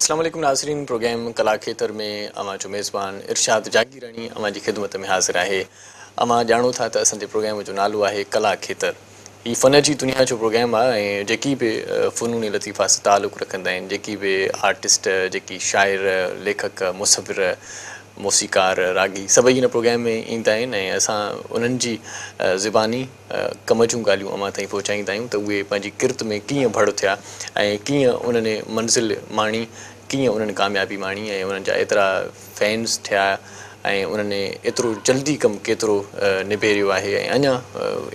अस्सलाम वालेकुम नाज़रीन। प्रोग्राम कला खेतर में अवां जो मेज़बान इरशाद जागीरानी अवां जी ख़िदमत में हाज़िर आहे। अवां ॼाणो था त असांजे प्रोग्राम जो नालो आहे कला खेतर। ही फ़न जी दुनिया जो प्रोग्राम आहे ऐं जेकी बि फ़नूनी लतीफ़ा सां तालुक़ु रखंदा आहिनि, जेकी बि आर्टिस्ट, जेकी शाइर, लेखक, मुसविर, मौसीकार, रागी सभई हिन प्रोग्राम में ईंदा आहिनि ऐं असां उन्हनि जी ज़ुबानी कम जूं ॻाल्हियूं अवां ताईं पहुचाईंदा आहियूं त उहे पंहिंजी किर्त में कीअं भड़ थिया ऐं कीअं उन्हनि मंज़िल माणी, कीअं उन्हनि कामयाबी माणी ऐं उन्हनि जा एतिरा फैन्स थिया ऐं उन्हनि एतिरो जल्दी कमु केतिरो निबेरियो आहे ऐं अञा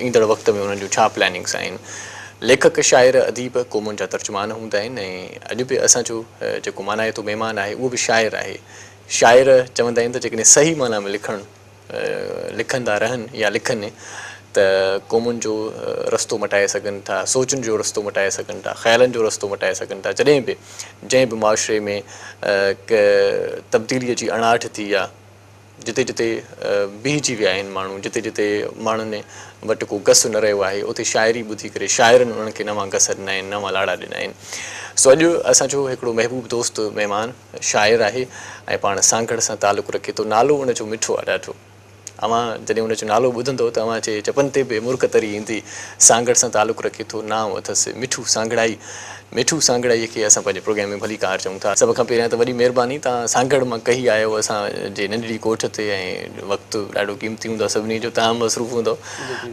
ईंदड़ वक़्त में उन्हनि जूं छा प्लैनिंग्स आहिनि। लेखक, शाइर, अदीब को मुंहिंजा तर्जुमान हूंदा आहिनि ऐं अॼु बि असांजो जेको माना तो महिमान आहे उहो बि शाइर आहे। शाइर चवंदा आहिनि त जेकॾहिं सही माना में लिखंदा रहनि या लिखनि त क़ौमुनि जो रस्तो मटाए सघनि था, सोचनि जो रस्तो मटाए सघनि था, ख़्यालनि जो रस्तो मटाए सघनि था। जॾहिं बि जंहिं बि मुआशिरे में तब्दीलीअ जी अणाहठ थी आहे, जिते जिते बीहजी विया आहिनि माण्हू, जिते जिते माण्हुनि वटि को गस न रहियो आहे, उते शाइरी ॿुधी करे शाइरनि उन्हनि खे नवां गस ॾिना आहिनि, नवां लाड़ा ॾिना आहिनि। सो अॼु असांजो हिकिड़ो महबूब दोस्त महिमान शाइर आहे ऐं पाण सांगड़ सां तालुक़ु रखे थो। नालो उनजो मिठो आहे ॾाढो। अवां जॾहिं उनजो नालो ॿुधंदो त अवां जे चपनि ते बि मुर्क तरी ईंदी। सांगड़ सां तालुक़ु रखे थो, नाम अथसि मिठू सांगड़ाई। मिठू सांगड़ाईअ खे असां पंहिंजे प्रोग्राम में भली कार चऊं था। सभ खां पहिरियां त वॾी महिरबानी, तव्हां सांगड़ मां कही आहियो असांजे नंढड़ी कोठ ते ऐं वक़्तु ॾाढो क़ीमती हूंदो आहे सभिनी जो, तव्हां मसरूफ़ हूंदव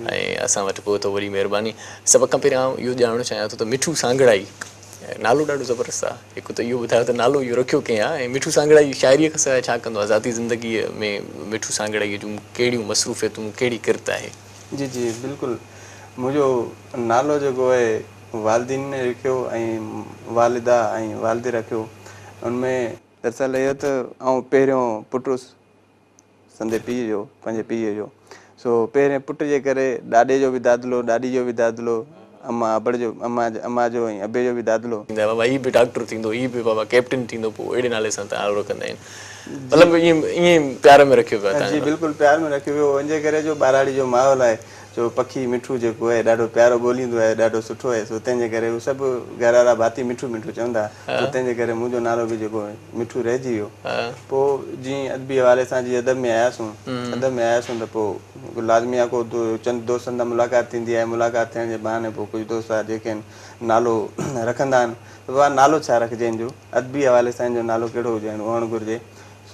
ऐं असां वटि पहुतो, वॾी महिरबानी। सभ खां पहिरियां इहो ॼाणणु चाहियां थो त मिठू सांगड़ाई नालो ॾाढो ज़बरदस्तु आहे। हिकु त इहो ॿुधायो त नालो इहो रखियो कंहिं आहे ऐं मिठू सांगड़ाई शाइरीअ खां सवाइ छा कंदो आहे? ज़ाती ज़िंदगीअ में मिठू सांगड़ाईअ जूं कहिड़ियूं मसरूफ़ियतूं, कहिड़ी किर्त आहे? जी जी बिल्कुलु। मुंहिंजो नालो जेको आहे वालदीन ने रखियो ऐं वालिदा ऐं वालिदे रखियो। उनमें दरअसल इहो त आउं पहिरियों पुटु हुउसि संदे पीउ जो, पंहिंजे पीउ जो। सो पहिरें पुट जे करे ॾाॾे जो बि दादलो, ॾाॾी जो बि दादलो, अम्मा अबड़ जो अम्मा जो ऐं अबे जो बि दादलो। बाबा हीअ बि डॉक्टर थींदो, हीअ बि बाबा कैप्टन थींदो, पोइ अहिड़े नाले सां नालो रखंदा आहिनि। मतिलबु ईअं प्यार में रखियो पियो आहे? जी बिल्कुलु प्यार में रखियो वियो। इन जे करे जो ॿाराड़ी जो माहौल आहे, जो पखी मिठू जेको आहे ॾाढो प्यारो ॿोलींदो आहे, ॾाढो सुठो आहे। सो तंहिंजे करे उहे सभु घर वारा भाती मिठू मिठू चवंदा। सो तंहिंजे करे मुंहिंजो नालो बि जेको मिठू रहिजी वियो। पोइ जीअं अदबी हवाले सां जीअं अदब में आयासीं त पोइ लाज़मी आहे को चंद दोस्तनि सां मुलाक़ात थींदी आहे। मुलाक़ात थियण जे बहाने पोइ कुझु दोस्त आहे जेके नालो रखंदा आहिनि त बाबा नालो छा रखिजे हिन जो, अदबी हवाले सां हिन जो नालो कहिड़ो हुजे, हुअणु घुरिजे।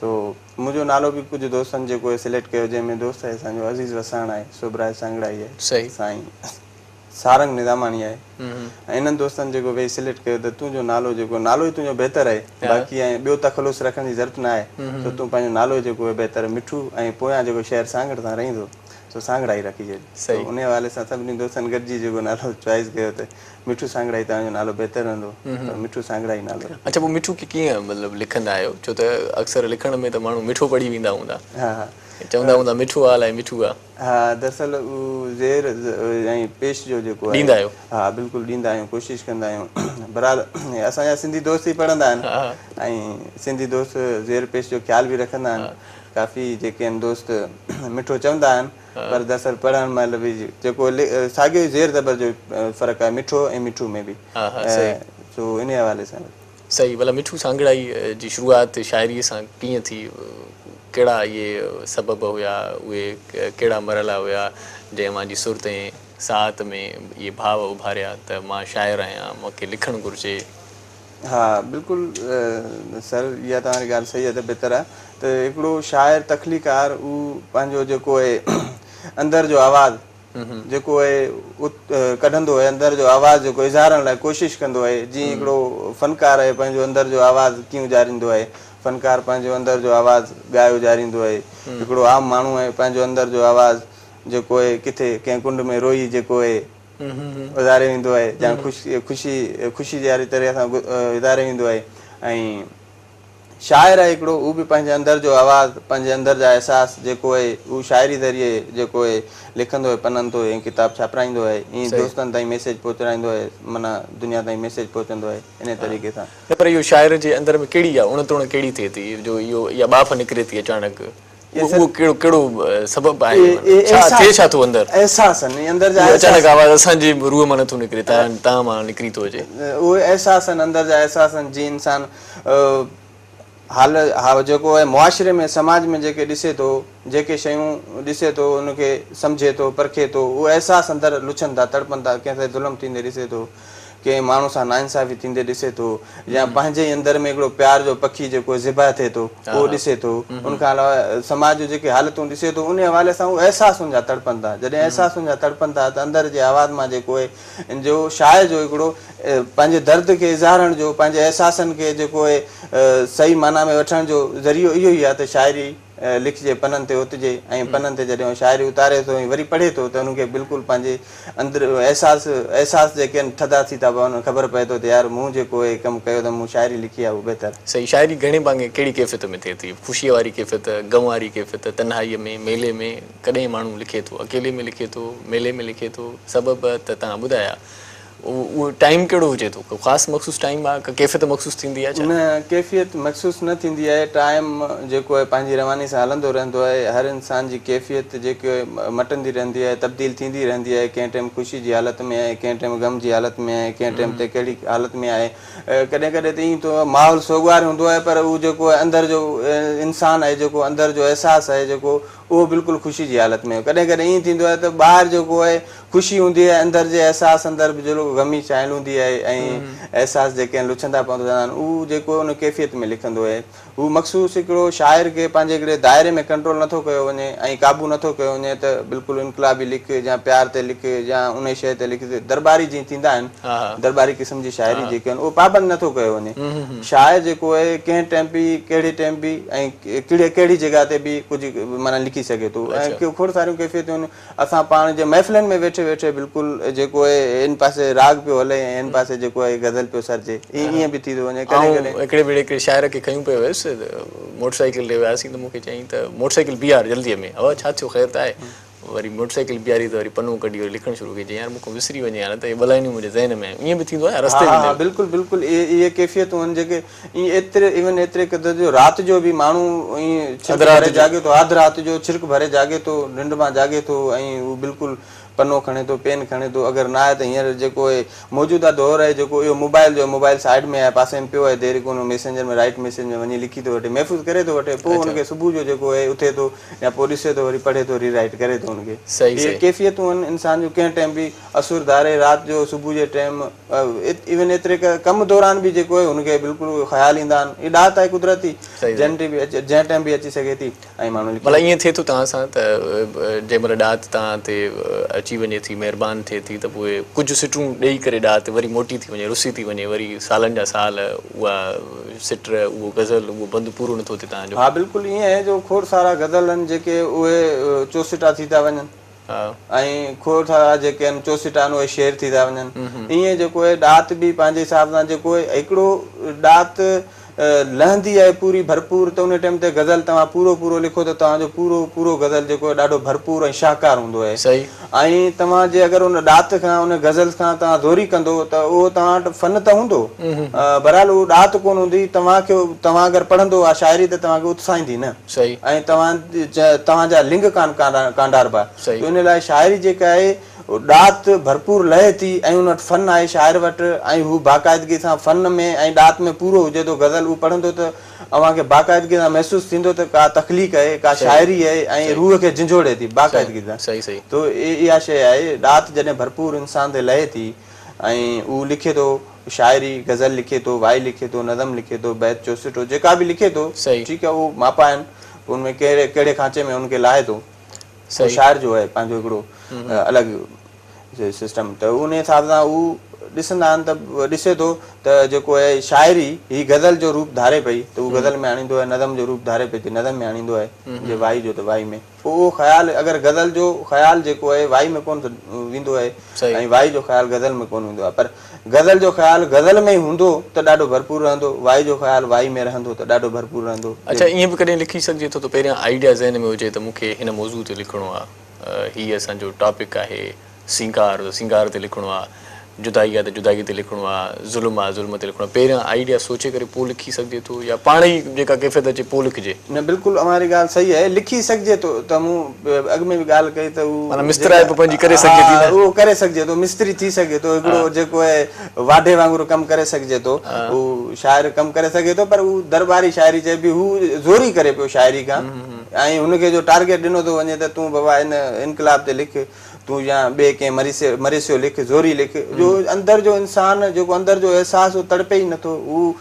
सो मुंहिंजो नालो बि कुझु दोस्तनि जेको सिलेक्ट कयो, जंहिंमें दोस्त आहे असांजो अज़ीज़ वसाण आहे, सुबराज सांगड़ाई आहे, सही साईं सारंग निज़ामाणी आहे। ऐं इन्हनि दोस्तनि जेको वेही सिलेक्ट कयो त तुंहिंजो नालो जेको नालो ई तुंहिंजो बहितरु आहे, बाक़ी ऐं ॿियो तख़लुस रखण जी ज़रूरत न आहे। त तूं पंहिंजो नालो जेको आहे बहितरु मिठू ऐं पोयां जेको शहर सांगड़ सां रहंदो, सो सांगड़ाई रखिजे। सही उन हवाले सां सभिनी दोस्तनि गॾिजी जेको नालो चॉइस कयो त मिठू सांगड़ाई तव्हांजो नालो बहितरु रहंदो, त मिठू सांगड़ाई नालो। अच्छा, पोइ मिठू खे कीअं मतिलबु लिखंदा आहियो? छो त अक्सर लिखण में त माण्हू मिठो पढ़ी वेंदा हूंदा। हा हा, चवंदा हूंदा मिठो आहे अलाए मिठू आहे। हा दरअसल उहो ज़ेर ऐं पेश जो जेको आहे ॾींदा आहियो? हा बिल्कुलु ॾींदा आहियूं, कोशिशि कंदा आहियूं। बहरहाल असांजा सिंधी दोस्त ई पढ़ंदा आहिनि ऐं सिंधी दोस्त ज़ेर पेश जो ख़्यालु बि रखंदा आहिनि। काफ़ी जेके आहिनि दोस्त मिठो चवंदा आहिनि, पर दरअसल पढ़ण महिल बि जेको साॻियो ई ज़ेर ज़बर जो फ़र्क़ु आहे मिठो ऐं मिठू में बि। सो इन हवाले सां सही। भला मिठू सांगड़ाई जी शुरूआति शाइरीअ सां कीअं थी? कहिड़ा इहे सबब हुया, उहे कहिड़ा मरहला हुया जंहिं मुंहिंजी सुरत ऐं साहत में इहे भाव उभारिया त मां शाइर आहियां, मूंखे लिखणु घुरिजे? हा बिल्कुलु सर, इहा तव्हांजी ॻाल्हि सही आहे त बहितरु आहे त हिकिड़ो शाइर तख़लीकार उहो पंहिंजो जेको आहे अंदरि जो आवाज़ु जेको आहे कढंदो आहे, अंदरि जो आवाज़ु जेको इज़हारण लाइ कोशिशि कंदो आहे। जीअं हिकिड़ो फ़नकार आहे पंहिंजो अंदरि जो आवाज़ु कीअं उजारींदो आहे, फ़नकार पंहिंजो अंदरि जो आवाज़ु ॻाए उजारींदो आहे। हिकिड़ो आम माण्हू आहे पंहिंजो अंदरि जो आवाज़ु जेको आहे किथे कंहिं कुंड में रोई जेको आहे उधारे वेंदो आहे, या ख़ुशी जहिड़ी तरह सां उधारे वेंदो आहे। ऐं शाइर आहे हिकिड़ो, उहो बि पंहिंजे अंदरि जो आवाज़ु, पंहिंजे अंदरि जा अहसास जेको आहे उहो शाइरी ज़रिए जेको आहे लिखंदो आहे, पढ़ंदो आहे, किताब छापराईंदो आहे, ईअं दोस्तनि ताईं मैसेज पहुचाईंदो आहे, माना दुनिया ताईं मैसेज पहुचंदो आहे इन तरीक़े सां। पर इहो शाइर जे अंदरि में कहिड़ी आहे उणतुण कहिड़ी थिए थी जो इहा बाफ़ निकिरे थी अचानक? उहो कहिड़ो कहिड़ो सबबु आहे, छा थिए छा थो अंदरि, एहसास आहिनि अंदरि जा, अचानक आवाज़ असांजी रूह मां नथो निकिरे, तव्हां मां निकिरी थो अचे, उहे एहसास आहिनि अंदरि जा एहसास आहिनि। जीअं इंसानु हाल जेको आहे मुआशिरे में समाज में जेके ॾिसे थो, जेके शयूं ॾिसे थो, उनखे सम्झे थो, परखे थो, उहे एहसास अंदरि लुछनि था, तड़पनि था, कंहिं सां ज़ुल्म थींदे ॾिसे थो, कंहिं माण्हू सां नाइंसाफ़ी थींदे ॾिसे थो, या पंहिंजे ई अंदरि में हिकिड़ो प्यार जो पखी जेको ज़िबा थिए थो उहो ॾिसे थो, उनखां अलावा समाज जूं जेके हालतूं ॾिसे थो, उन हवाले सां उहे एहसास उनजा तड़पनि था। जॾहिं एहसास उनजा तड़पनि था त अंदरि जे आवाज़ मां जेको आहे जो शाइर जो हिकिड़ो पंहिंजे दर्द खे इज़हारण जो, पंहिंजे एहसासनि खे जेको आहे सही माना में वठण जो ज़रियो इहो ई आहे त शाइरी लिखिजे, पननि ते उतिजे, ऐं पननि ते जॾहिं शाइरी उतारे थो ऐं वरी पढ़े थो त उनखे बिल्कुलु पंहिंजे अंदरि एहसास जेके आहिनि थधा थी था पवनि, ख़बर पए थो त यार मूं जेको आहे कमु कयो त मूं शाइरी लिखी आहे उहो बहितरु। सही, शाइरी घणे भाङे कहिड़ी कैफ़ियत में थिए थी, ख़ुशीअ वारी कैफ़ियत, ग़म वारी कैफ़ियत, तन्हाईअ में, मेले में, कॾहिं माण्हू लिखे थो, अकेले में लिखे थो, मेले में लिखे थो, सबबु त तव्हां ॿुधाया, उहो टाइम कहिड़ो हुजे थो, को ख़ासि मख़सूस टाइम आहे, कैफ़ियत मख़सूस थींदी आहे छा? न, कैफ़ियत मख़सूस न थींदी आहे, टाइम जेको आहे पंहिंजी रवानी सां हलंदो रहंदो आहे। हर इंसान जी कैफ़ियत जेके मटंदी रहंदी आहे, तब्दील थींदी रहंदी आहे, कंहिं टाइम ख़ुशी जी हालत में आहे, कंहिं टाइम ग़म जी हालत में आहे, कंहिं टाइम ते कहिड़ी हालत में आहे। कॾहिं कॾहिं त ईअं तो माहौल सोगवार हूंदो आहे, पर उहो जेको आहे अंदरि जो इंसानु आहे, जेको अंदरि जो एहसासु आहे जेको, उहो बिल्कुलु ख़ुशी जी हालत में। कॾहिं कॾहिं ईअं थींदो आहे त ॿाहिरि जेको आहे ख़ुशी हूंदी आहे, अंदरि जे एहसास अंदरि बि जेको ग़मी चांहि हूंदी आहे, ऐं एहसास जेके आहिनि लुछंदा पवंदा आहिनि, उहो जेको उन कैफ़ियत में लिखंदो आहे, हू मख़सूस हिकिड़ो शाइर खे पंहिंजे हिकिड़े दायरे में कंट्रोल नथो कयो वञे ऐं क़ाबू नथो कयो वञे त बिल्कुलु इनक़लाबी लिख, या प्यार ते लिख, या उन शइ ते लिख, दरबारी जीअं थींदा आहिनि, दरबारी क़िस्म जी शाइरी जेके आहिनि उहो पाबंद नथो कयो वञे। शाइर जेको आहे कंहिं टाइम बि, कहिड़े टाइम बि, ऐं कहिड़ी जॻह ते बि कुझु माना लिखी सघे थो। ऐं खोड़ सारियूं कैफ़ियतूं आहिनि, असां पाण जे महफ़िलनि में वेठे वेठे बिल्कुलु जेको आहे इन पासे राग पियो हले ऐं इन पासे जेको आहे गज़ल पियो सरजे, ईअं बि थी थो वञे। कॾहिं कॾहिं हिकिड़े भेरे हिकिड़े शाइर खे खयूं पियो हुयसि, मोटरसाइकिल ते वियासीं त मूंखे चयईं त मोटरसाइकिल बीहार जल्दीअ में, अवा छा थियो, ख़ैर त आहे, वरी मोटरसाइकिल बीहारी त वरी पनो कढी वरी लिखणु शुरू कई, चई यार मूंखे विसरी वञे, हाणे त इहे ॿलाइनियूं मुंहिंजे ज़हन में, ईअं बि थींदो आहे रस्ते में। बिल्कुलु बिल्कुलु, इहे कैफ़ियतूं आहिनि जेके ईअं एतिरे क़दुरु जो राति जो बि माण्हू ईअं छिरक भरे जाॻे थो, अधु राति जो छिरक भरे जाॻे थो, निंड मां जाॻे थो, ऐं उहो बिल्कुलु पनो खणे थो, पेन खणे थो। अगरि न आहे त हींअर जेको आहे मौजूदा दौर आहे जेको इहो मोबाइल साइड में आहे, पासे में पियो आहे, देरि कोन मैसेंजर में राइट मैसेज में वञी लिखी थो वठे, महफ़ूज़ करे थो वठे, पोइ हुनखे सुबुह जो जेको आहे उथे थो या पोइ ॾिसे थो, वरी पढ़े थो, रीराइट करे थो हुनखे। इहे कैफ़ियतूं आहिनि इंसान जूं। कंहिं टाइम बि असुर धारे राति जो, सुबुह जे टाइम, इवन एतिरे कम दौरान बि जेको आहे हुनखे बिल्कुलु ख़्याल ईंदा आहिनि। हीअ ॾात आहे कुदरती, जंहिं टाइम बि अची सघे थी, ऐं माण्हू मतिलबु ईअं थिए थो तव्हां सां त जंहिं महिल ॾात तव्हां ते अची वञे थी, महिरबानी थिए थी, त पोइ कुझु सिटूं ॾेई करे ॾात वरी मोटी थी वञे, रुसी थी वञे, वरी सालनि जा साल उहा सिट, उहो गज़ल, उहो बंदि पूरो नथो थिए तव्हांजो? हा बिल्कुलु ईअं आहे जो खोड़ सारा गज़ल आहिनि जेके उहे चोसिटा थी था वञनि, ऐं खोड़ सारा जेके आहिनि चोसिटा आहिनि उहे शेर थी था वञनि। ईअं जेको आहे ॾात बि पंहिंजे हिसाब सां जेको आहे हिकिड़ो ॾात लहंदी आहे पूरी भरपूर, त उन टाइम ते गज़ल तव्हां पूरो लिखो त तव्हांजो पूरो गज़ल जेको आहे ॾाढो भरपूर ऐं शाहकार हूंदो आहे। ऐं तव्हां जे अगरि उन ॾात खां, उन गज़ल खां तव्हां दोरी कंदो त उहो तव्हां वटि फ़न त हूंदो, बहरहाल उहो ॾात कोन हूंदी। तव्हां अगरि पढ़ंदो आहे शाइरी त तव्हांखे उत्साहींदी न, ऐं तव्हांजा लिंग कांडारबा। इन लाइ शाइरी जेका आहे ॾात भरपूर लहे थी, ऐं उन वटि फ़न आहे शाइर वटि, ऐं हू बाक़ाइदगी सां फ़न में ऐं ॾात में पूरो हुजे थो। गज़ल हू पढ़ंदो त अव्हांखे बाक़ाइदगी सां महसूसु थींदो त का तख़लीक़ आहे, का शाइरी आहे, ऐं रूह खे झंझोड़े थी बाक़ाइदगी सां। तो इहा शइ आहे, ॾात जॾहिं भरपूर इंसान ते लहे थी ऐं उहो लिखे थो, शाइरी गज़ल लिखे थो, वाई लिखे थो, नज़म लिखे थो, बैत चौसिटो जेका बि लिखे थो, ठीकु आहे, उहो मापा आहिनि, उनमें कहिड़े खांचे में उनखे लाहे थो। शाइर जो आहे पंहिंजो हिकिड़ो अलॻि सिस्टम, त उन हिसाब सां उहो ॾिसंदा आहिनि त ॾिसे थो त जेको आहे शाइरी ही गज़ल जो रूप धारे पई त उहो गज़ल में आणींदो आहे, नज़म जो रूप धारे पई त नज़म में आणींदो आहे, जे वाई जो त वाई में। पोइ उहो ख़्यालु, अगरि गज़ल जो ख़्यालु जेको आहे वाई में कोन वेंदो आहे, ऐं वाई जो ख़्यालु गज़ल में कोन वेंदो आहे, पर गज़ल जो ख़्यालु गज़ल में ई हूंदो त ॾाढो भरपूर रहंदो, वाई जो ख़्यालु वाई में रहंदो त ॾाढो भरपूर रहंदो। अच्छा, ईअं बि कॾहिं लिखी सघिजे थो त पहिरियां आइडिया ज़हन में हुजे त मूंखे हिन मौज़ू ते लिखिणो आहे, हीअ असांजो टॉपिक आहे, सींगार ते लिखिणो आहे, जुदाई आहे त जुदाई ते लिखिणो आहे, ज़ुल्म ते लिखिणो आहे, पहिरियां आइडिया सोचे करे पोइ लिखी सघिजे थो या पाण ई जेका कैफ़ियत अचे पोइ लिखिजे? न बिल्कुलु हमारी ॻाल्हि सही आहे, लिखी सघिजे थो। त मूं अॻु में बि ॻाल्हि कई त माना मिस्त्राए बि पंहिंजी करे सघिजे थी न? उहो करे सघिजे थो, मिस्त्री थी सघे थो, हिकिड़ो जेको आहे वाढे वांगुरु कमु करे सघिजे थो, उहो शाइर कमु करे सघे थो, पर उहो दरबारी शाइरी चइबी, हू ज़ोरी करे पियो शाइरी खां, ऐं हुनखे जो टारगेट ॾिनो थो वञे त तूं बाबा हिन इनकलाब ते लिख, तूं या ॿिए कंहिं मरीसियो लिख, ज़ोरी लिख, जो अंदरि जो इंसानु जेको अंदरि जो अहसासु उहो तड़पे ई नथो, उहो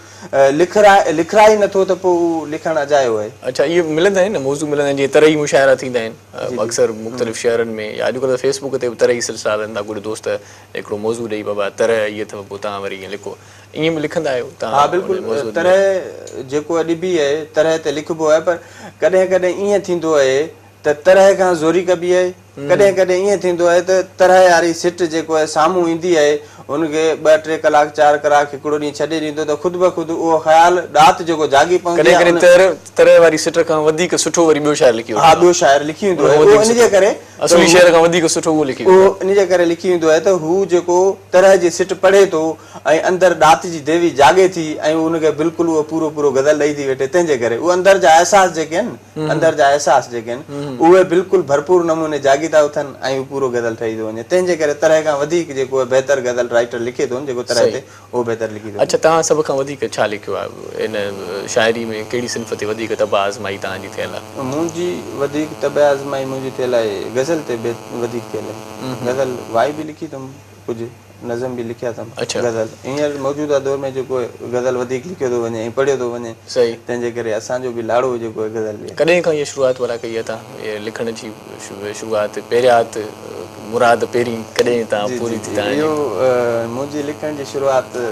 लिखराए नथो, त पोइ उहो लिखणु अजायो आहे। अच्छा, इहे मिलंदा आहिनि न मौज़ू मिलंदा आहिनि, जीअं तरही मुशाइरा थींदा आहिनि अक्सर मुख़्तलिफ़ शहरनि में, या अॼुकल्ह फेसबुक ते बि तरही सिलसिला हलनि था, कुझु दोस्त हिकिड़ो मौज़ू ॾेई बाबा तरह इहे अथव, पोइ तव्हां वरी ईअं लिखो, ईअं बि लिखंदा आहियो तव्हां? हा बिल्कुलु, तरह जेको अॼु बि आहे तरह ते लिखिबो आहे, पर कॾहिं कॾहिं ईअं थींदो आहे त तरह खां ज़ोरी कबी आहे, कॾहिं कॾहिं ईअं थींदो आहे त तरह वारी सिट जेको आहे साम्हूं ईंदी आहे, हुनखे 2-3 कलाक 4 कलाक हिकिड़ो ॾींहुं छॾे ॾींदो त ख़ुदि ब ख़ुदि उहो ख़्यालु ॾात जेको जागी पवंदी आहे, कॾहिं तरह वारी सिट खां वधीक सुठो वरी ॿियो शाइर लिखी, हा ॿियो शाइर लिखी वेंदो आहे, उहो इनजे करे असली शाइर खां वधीक सुठो उहो लिखी, उहो इनजे करे लिखी वेंदो आहे त हू जेको तरह जी सिट पढ़े थो ऐं अंदरि ॾात जी देवी जागे थी, ऐं हुनखे बिल्कुलु उहो पूरो पूरो गज़ल ॾेई थी वेठे, तंहिंजे करे उहो अंदरि जा अहसास जेके आहिनि, अंदरि जा अहसास जेके आहिनि उहे बिल्कुलु भरपूर नमूने जागी था उथनि, ऐं उहो पूरो गज़ल ठही थो वञे, तंहिंजे करे तरह खां वधीक जेको आहे बहितर गज़ल राइटर लिखे थो, जेको तरह ते उहो बहितर लिखी थो। अच्छा, तव्हां सभ खां वधीक छा लिखियो आहे इन शाइरी में? कहिड़ी सिन्फ़ ते वधीक तबा आज़माई तव्हांजी थियल आहे? मुंहिंजी वधीक तबा आज़माई मुंहिंजी थियल आहे गज़ल ते वधीक थियल आहे। गज़ल वाई बि लिखी अथमि, कुझु नज़म बि लिखिया अथमि। गज़ल हींअर मौजूदा दौर में जेको आहे गज़ल वधीक लिखियो थो वञे ऐं पढ़ियो थो वञे, सही, तंहिंजे करे असांजो बि लाड़ो जेको आहे गज़ल बि। कॾहिं खां इहा शुरूआति वारा कई आहे तव्हां लिखण जी शुरूआति? पहिरियां मुराद पहिरीं कॾहिं तव्हां पूरी थी? इहो मुंहिंजी लिखण जी शुरूआति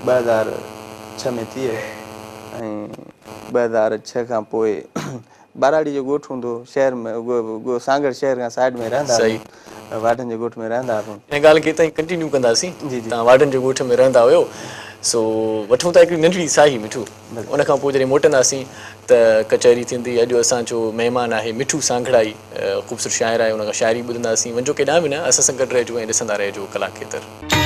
2006 में थी आहे, ऐं 2006 खां पोइ बाराड़ी जो ॻोठु हूंदो शहर में, सांगड़ शहर खां साइड में रहंदा, वाढनि जे ॻोठ में रहंदा हुआ। हिन ॻाल्हि खे ताईं कंटिन्यू कंदासीं। तव्हां वाढनि जे ॻोठ में रहंदा हुयो, सो वठूं था हिकिड़ी नंढड़ी साही मिठू, उन खां पोइ जॾहिं मोटंदासीं त कचहरी थींदी। अॼु असांजो महिमान आहे मिठू सांघड़ाई, ख़ूबसूरत शाइर आहे, उन खां शाइरी ॿुधंदासीं। वञो केॾांहुं बि न, असां सां गॾु रहिजो ऐं ॾिसंदा रहिजो कला खेतर।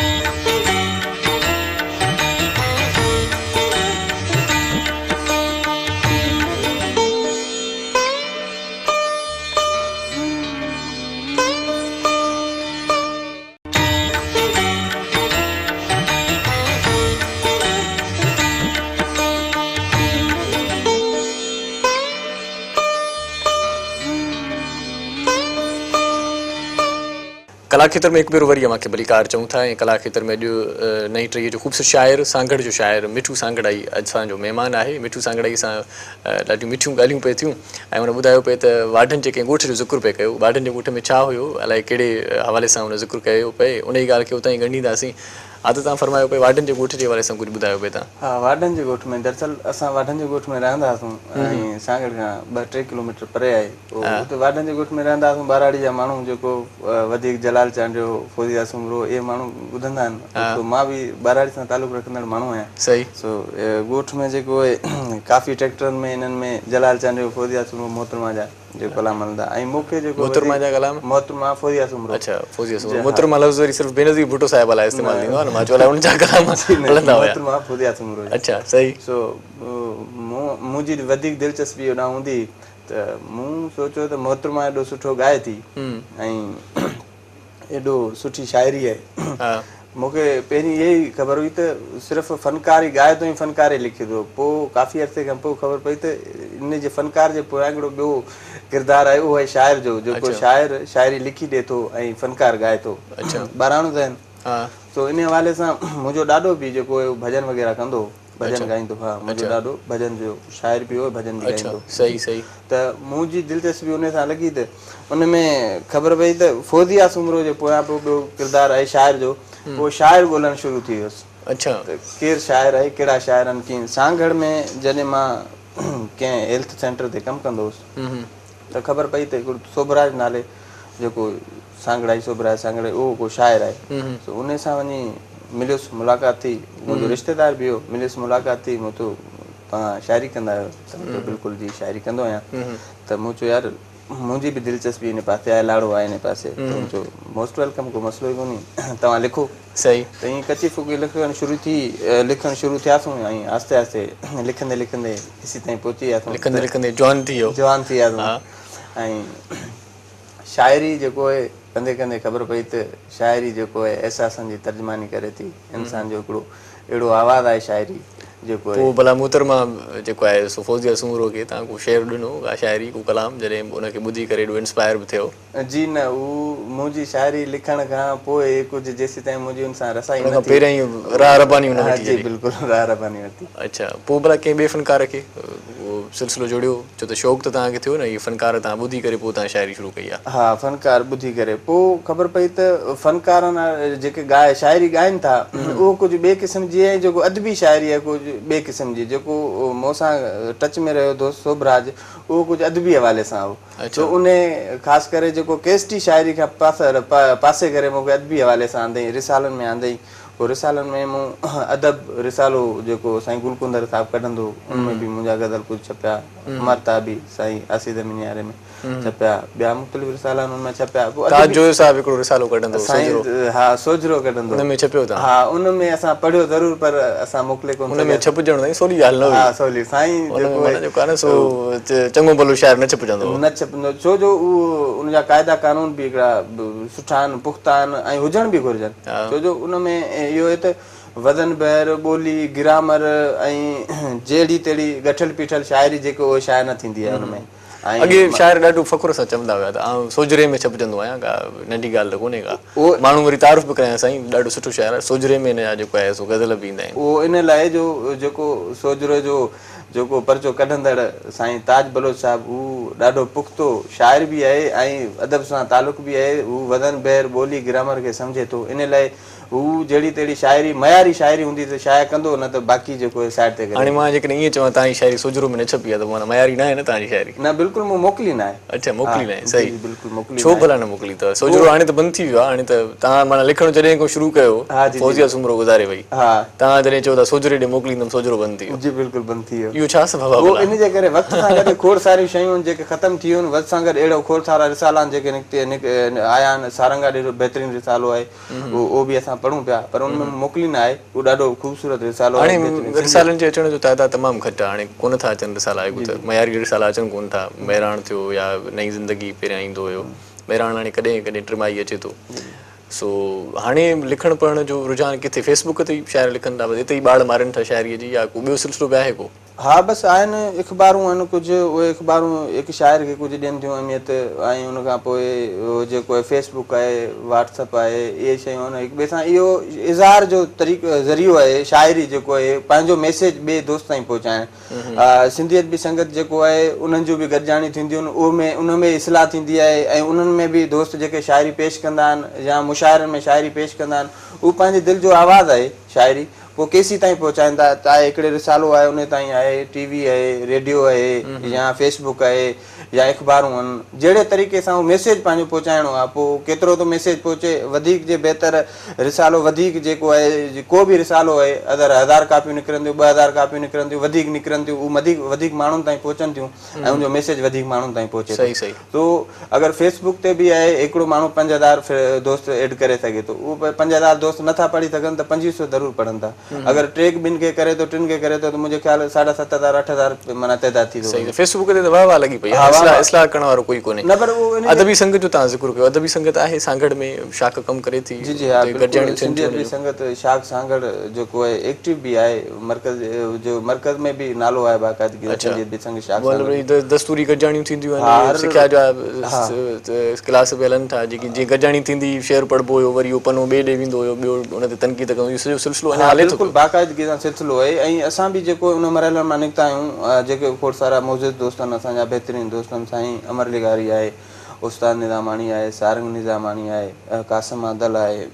कला खेतर में हिकु भेरो वरी मूंखे भलीकार चऊं था, ऐं कला खेतर में अॼु नई टीह जो ख़ूबसूरत शाइर, सांगड़ जो शाइर मिठू सांघड़ाई असांजो महिमान आहे। मिठू सांघड़ाई सां ॾाढियूं मिठियूं ॻाल्हियूं पिए थियूं, ऐं हुन ॿुधायो पिए त वाढनि जे कंहिं ॻोठ जो ज़िक्र पिए कयो। वाढनि जे ॻोठ में छा हुयो, अलाए कहिड़े हवाले सां हुन ज़िक्र कयो पिए, उन ई ॻाल्हि खे उतां ई ॻंढींदासीं। हा त तव्हां फरमायो पिए वाढनि जे ॻोठ जे हवाले सां कुझु ॿुधायो पिए तव्हां? हा, वाढनि जे ॻोठ में दरअसल असां वाढनि जे ॻोठ में रहंदा हुआसीं, ऐं सांगड़ खां 2-3 किलोमीटर परे आहे। हुते वाढनि जे ॻोठ में रहंदा हुआसीं। बाराड़ी जा माण्हू जेको वधीक जलाल चांडियो, फौजिया सुमरो, इहे माण्हू ॿुधंदा आहिनि, त मां बि बाराड़ी सां तालुक़ु रखंदड़ माण्हू आहियां। सही। सो ॻोठ में जेको आहे काफ़ी ट्रैक्टरनि में इन्हनि में जलाल चांडियो, फौजिया सुमरो, मोहतरमा जा जेको कलाम हलंदा, ऐं मूंखे जेको मोहतरमा जा कलाम, मोहतरमा फौजिया सुमरो। अच्छा, फौजिया सुमरो। मोहतरमा लफ़्ज़ वरी सिर्फ़ु बेनज़ीर भुट्टो साहिब लाइ इस्तेमालु थींदो आहे न, मां चयो उन जा कलाम हलंदा हुया। मोहतरमा फौजिया सुमरो। अच्छा, सही। सो मुंहिंजी वधीक दिलचस्पी होॾां हूंदी त मूं सोचियो त मोहतरमा एॾो सुठो ॻाए थी ऐं एॾो सुठी शाइरी आहे। मूंखे पहिरीं इहा ई ख़बर हुई त सिर्फ़ु फ़नकार ई ॻाए थो ऐं फ़नकार ई लिखे थो। पोइ काफ़ी अरसे खां पोइ ख़बर पई त इन जे फ़नकार जे पोयां हिकिड़ो ॿियो किरदारु आहे, उहो आहे शाइर जो, जेको शाइर शाइरी लिखी ॾिए थो ऐं फ़नकार ॻाए थो। ॿाराणो त आहिनि। सो इन हवाले सां मुंहिंजो ॾाढो बि जेको आहे भॼन वग़ैरह कंदो, भॼन ॻाईंदो। हा, मुंहिंजो ॾाढो भॼन जो शाइर बि हो, भॼन बि ॻाईंदो। सही सही। त मुंहिंजी दिलचस्पी उन सां लॻी त उन में ख़बर पई त फौजिया सुमरो जे पोयां पोइ ॿियो किरदारु आहे शाइर जो। पोइ शाइर ॻोल्हणु शुरू थी वियुसि। अच्छा, त केरु शाइर आहे, कहिड़ा शाइर आहिनि, कीअं। सांगड़ में जॾहिं मां कंहिं हेल्थ सेंटर ते कमु कंदो हुउसि त ख़बर पई त हिकिड़ो सोभराज नाले जेको सांघड़ाई सोभराज सांघड़ाई, उहो को शाइर आहे। सो उन सां वञी मिलियुसि, मुलाक़ात थी। मुंहिंजो रिश्तेदार बि हो, मिलियुसि, मुलाक़ात थी। मूं चयो तव्हां शाइरी कंदा आहियो? त बिल्कुलु जी, शाइरी कंदो आहियां। त मूं चयो यार मुंहिंजी बि दिलचस्पी इन पासे आहे, लाड़ो आहे इन पासे, त मुंहिंजो मोस्ट वेलकम, को मसइलो ई कोन्हे, तव्हां लिखो। सही। त ईअं कची फुकी लिखणु शुरू थियासीं ऐं आहिस्ते आहिस्ते लिखंदे लिखंदे इसी ताईं पहुची वियासीं, लिखंदे जवान थी वियासीं। ऐं शाइरी जेको आहे कंदे कंदे ख़बर पई त शाइरी जेको आहे एहसासनि जी तर्जमानी करे थी, इंसान जो हिकिड़ो अहिड़ो आवाज़ु आहे शाइरी जेको आहे। पोइ भला मोहतरमा जेको आहे सो फौजिया सूमरो खे तव्हां को शेर ॾिनो, का शाइरी, को कलाम, जॾहिं उनखे ॿुधी करे एॾो इंस्पायर बि थियो? जी न, उहो मुंहिंजी शाइरी लिखण खां पोइ कुझु जेसि ताईं मुंहिंजी हुन सां रसाई हुन खां पहिरियों ई राह रबानी हुन वठी? जी बिल्कुलु, राह रबानी वरिती। अच्छा, पोइ भला कंहिं ॿिए फ़नकार खे उहो सिलसिलो जोड़ियो? छो त शौक़ु त तव्हांखे थियो न, इहे फ़नकार तव्हां ॿुधी करे पोइ तव्हां शाइरी शुरू कई आहे? हा, फ़नकार ॿुधी करे पोइ ख़बर पई त फ़नकारनि जेके शाइरी ॻाइनि था उहो कुझु ॿिए क़िस्म जी आहे, जेको अदबी शाइरी आहे कुझु ॿिए क़िस्म जी, जेको मूंसां टच में रहियो दोस्त शोभराज, उहो कुझु अदबी हवाले सां हो। त उन ख़ासि करे जेको केस्टी शाइरी खां पासे करे मूंखे अदबी हवाले सां आंदई, रिसालनि में आंदई। पोइ रिसालनि में मूं अदब रिसालो जेको साईं गुलकुंदर साहिबु कढंदो, उनमें बि मुंहिंजा गज़ल कुझु छपिया, मरता बि साईं आसिद मिनियारे में छपिया, ॿिया मुख़्तलिफ़ रिसाला हुनमें छपिया। ताजो साहिबु हिकिड़ो रिसालो कढंदो साईं, हा, सोजरो कढंदो, उनमें छपियो था? हा, उनमें असां पढ़ियो ज़रूरु, पर असां मोकिले कोन, उनमें छपजणो ताईं सवली ॻाल्हि न हुई। हा, सवली साईं जेको आहे न सो चङो भलो शाइर न छपजंदो, न छपंदो, छो जो उहो उनजा क़ाइदा कानून बि हिकिड़ा सुठा आहिनि, पुख़्ता आहिनि ऐं हुजण बि घुरिजनि। छो जो उनमें इहो आहे त वज़न बहर, ॿोली, ग्रामर ऐं जहिड़ी तहिड़ी गठल पीठल शाइरी जेको उहो शाइर न थींदी आहे हुनमें। अॻे शाइर ॾाढो फ़ख़ुर सां चवंदा हुया त आउं सोजरे में छपजंदो आहियां, का नंढी ॻाल्हि त कोन्हे का। माण्हू वरी तारीफ़ बि कया, साईं ॾाढो सुठो शाइर आहे, सोजरे में हिनजा जेको आहे सो गज़ल बि ईंदा आहिनि। उहो इन लाइ जो जेको सोजरे जो जेको पर्चो कढंदड़ साईं ताज बलोच साहिबु, हू ॾाढो पुख़्तो शाइर बि आहे ऐं अदब सां तालुक़ बि आहे। हू वज़न बहर, ॿोली, ग्रामर खे सम्झे थो, इन लाइ हू जहिड़ी तहिड़ी शाइरी, मयारी शाइरी हूंदी त शाइर कंदो, न त बाक़ी जेको साइड ते करे। हाणे मां जेकॾहिं ईअं चवां तव्हांजी शाइरी सोजरो में न छपी आहे त माना मयारी न आहे न तव्हांजी शाइरी? न, बिल्कुलु मूं मोकिली न आहे। अच्छा, मोकिली न आहे, सही, बिल्कुलु मोकिली। छो भला न मोकिली अथव? सोजरो हाणे त बंदि थी वियो आहे, हाणे त तव्हां माना लिखणु जॾहिं खां शुरू कयो, फौजिया सूमरो गुज़ारे वई, तव्हां जॾहिं चओ था सोजरे ॾे मोकिलींदुमि, सोजरो बंदि थी वियो? जी बिल्कुलु बंदि थी वियो। इहो छा सबबु आहे? इन जे करे वक़्त सां गॾु खोड़ सारियूं शयूं जेके ख़तमु थी वियूं, वक़्त सां गॾु अहिड़ो खोड़ सारा रिसाला आहिनि जेके आया आहिनि। सारंगा ॾेढो बहितरीनु रिसालो आहे, उहो बि असां पढ़ूं पिया, पर उनमें मोकिली न आहे। उहो ॾाढो ख़ूबसूरत रिसालो आहे। हाणे रिसालनि जे अचण जो तइदाद तमामु घटि आहे, हाणे कोन था अचनि रिसाला, मयारी रिसाला अचनि कोन था। महिराण थियो या नई ज़िंदगी पहिरियां ईंदो हुयो, महिराण हाणे कॾहिं कॾहिं टिमाही अचे थो। सो हाणे लिखणु पढ़ण जो रुझान किथे? फेसबुक ते ई शाइर लिखनि था, हिते ई ॿाड़ मारनि था शाइरीअ जी, या को ॿियो सिलसिलो बि आहे को? हा, बसि आहिनि इख़बारूं आहिनि कुझु, उहे इख़बारूं हिकु शाइर खे कुझु ॾियनि थियूं अहमियत, ऐं उन खां पोइ जेको आहे फेसबुक आहे, व्हाट्सअप आहे, इहे शयूं आहिनि। हिक ॿिए सां इहो इज़हार जो तरीक़ो ज़रियो आहे शाइरी जेको आहे, पंहिंजो मैसेज ॿिए दोस्त ताईं पहुचाइणु। सिंधियत बि संगत जेको आहे, उन्हनि जूं बि गॾिजाणी थींदियूं आहिनि, उन में इस्लाह थींदी आहे, ऐं उन्हनि में बि दोस्त जेके शाइरी पेश कंदा आहिनि या मुशाइरनि में शाइरी पेश कंदा आहिनि, उहो पंहिंजे दिलि जो आवाज़ु आहे शाइरी, पोइ केसी ताईं पहुचाइनि था। चाहे हिकिड़े रिसालो आहे उन ताईं आहे, टीवी आहे, रेडियो आहे, या फेसबुक आहे, या इख़बारूं आहिनि, जहिड़े तरीक़े सां उहो मैसेज पंहिंजो पहुचाइणो आहे। पोइ केतिरो थो मैसेज पहुचे, वधीक जे बहितर रिसालो, वधीक जेको आहे, को बि रिसालो आहे, अगरि 1000 कापियूं निकिरंदियूं, 2000 कापियूं निकिरंदियूं, वधीक निकिरंदियूं, उहो वधीक माण्हुनि ताईं पहुचनि थियूं, ऐं उनजो मैसेज वधीक माण्हुनि ताईं पहुचे। सही सही। तो अगरि फेसबुक ते बि आहे, हिकिड़ो माण्हू 5000 दोस्त एड करे सघे थो, उहो 5000 दोस्त नथा पढ़ी सघनि त 2500 ज़रूरु पढ़नि था। अगरि ॿिनि खे करे थो, टिनि खे करे थो, त मुंहिंजे ख़्याल 7,500 8,000 माना तइदाद थी थो। फेसबुक ते त वाह वाह लॻी पई आहे, इस्लाह करण वारो कोई कोन्हे। न, पर उहो अदबी संगत जो तव्हां ज़िक्र कयो, अदबी संगत आहे सांगड़ में, शाख कमु करे थी? जी जी, हा, सिंधियत बि संगत शाख सांगड़ जेको आहे एक्टिव बि आहे, मरकज़ में बि नालो आहे बाक़ाइदगी, सिंधियत बि संगत शाख दस्तूरी गॾिजाणियूं थींदियूं आहिनि, सिखिया जा क्लास बि हलनि था, जेकी जीअं गॾिजाणी थींदी, शेर पढ़बो हुयो, वरी उहो पनो ॿिए ॾे वेंदो हुयो, ॿियो उन ते तनक़ीद कयूं, इहो सॼो सिलसिलो अञा हले थो? बाक़ाइदगी सां सिलसिलो आहे, ऐं असां बि जेको उन मरहले मां निकिता आहियूं, जेके खोड़ सारा मौजूद दोस्त आहिनि असांजा, बहितरीनु दोस्त आहिनि, साईं अमर लिगारी आहे, उस्ताद निज़ामाणी आहे, सारंग निज़ामाणी आहे, कासिम आदल आहे,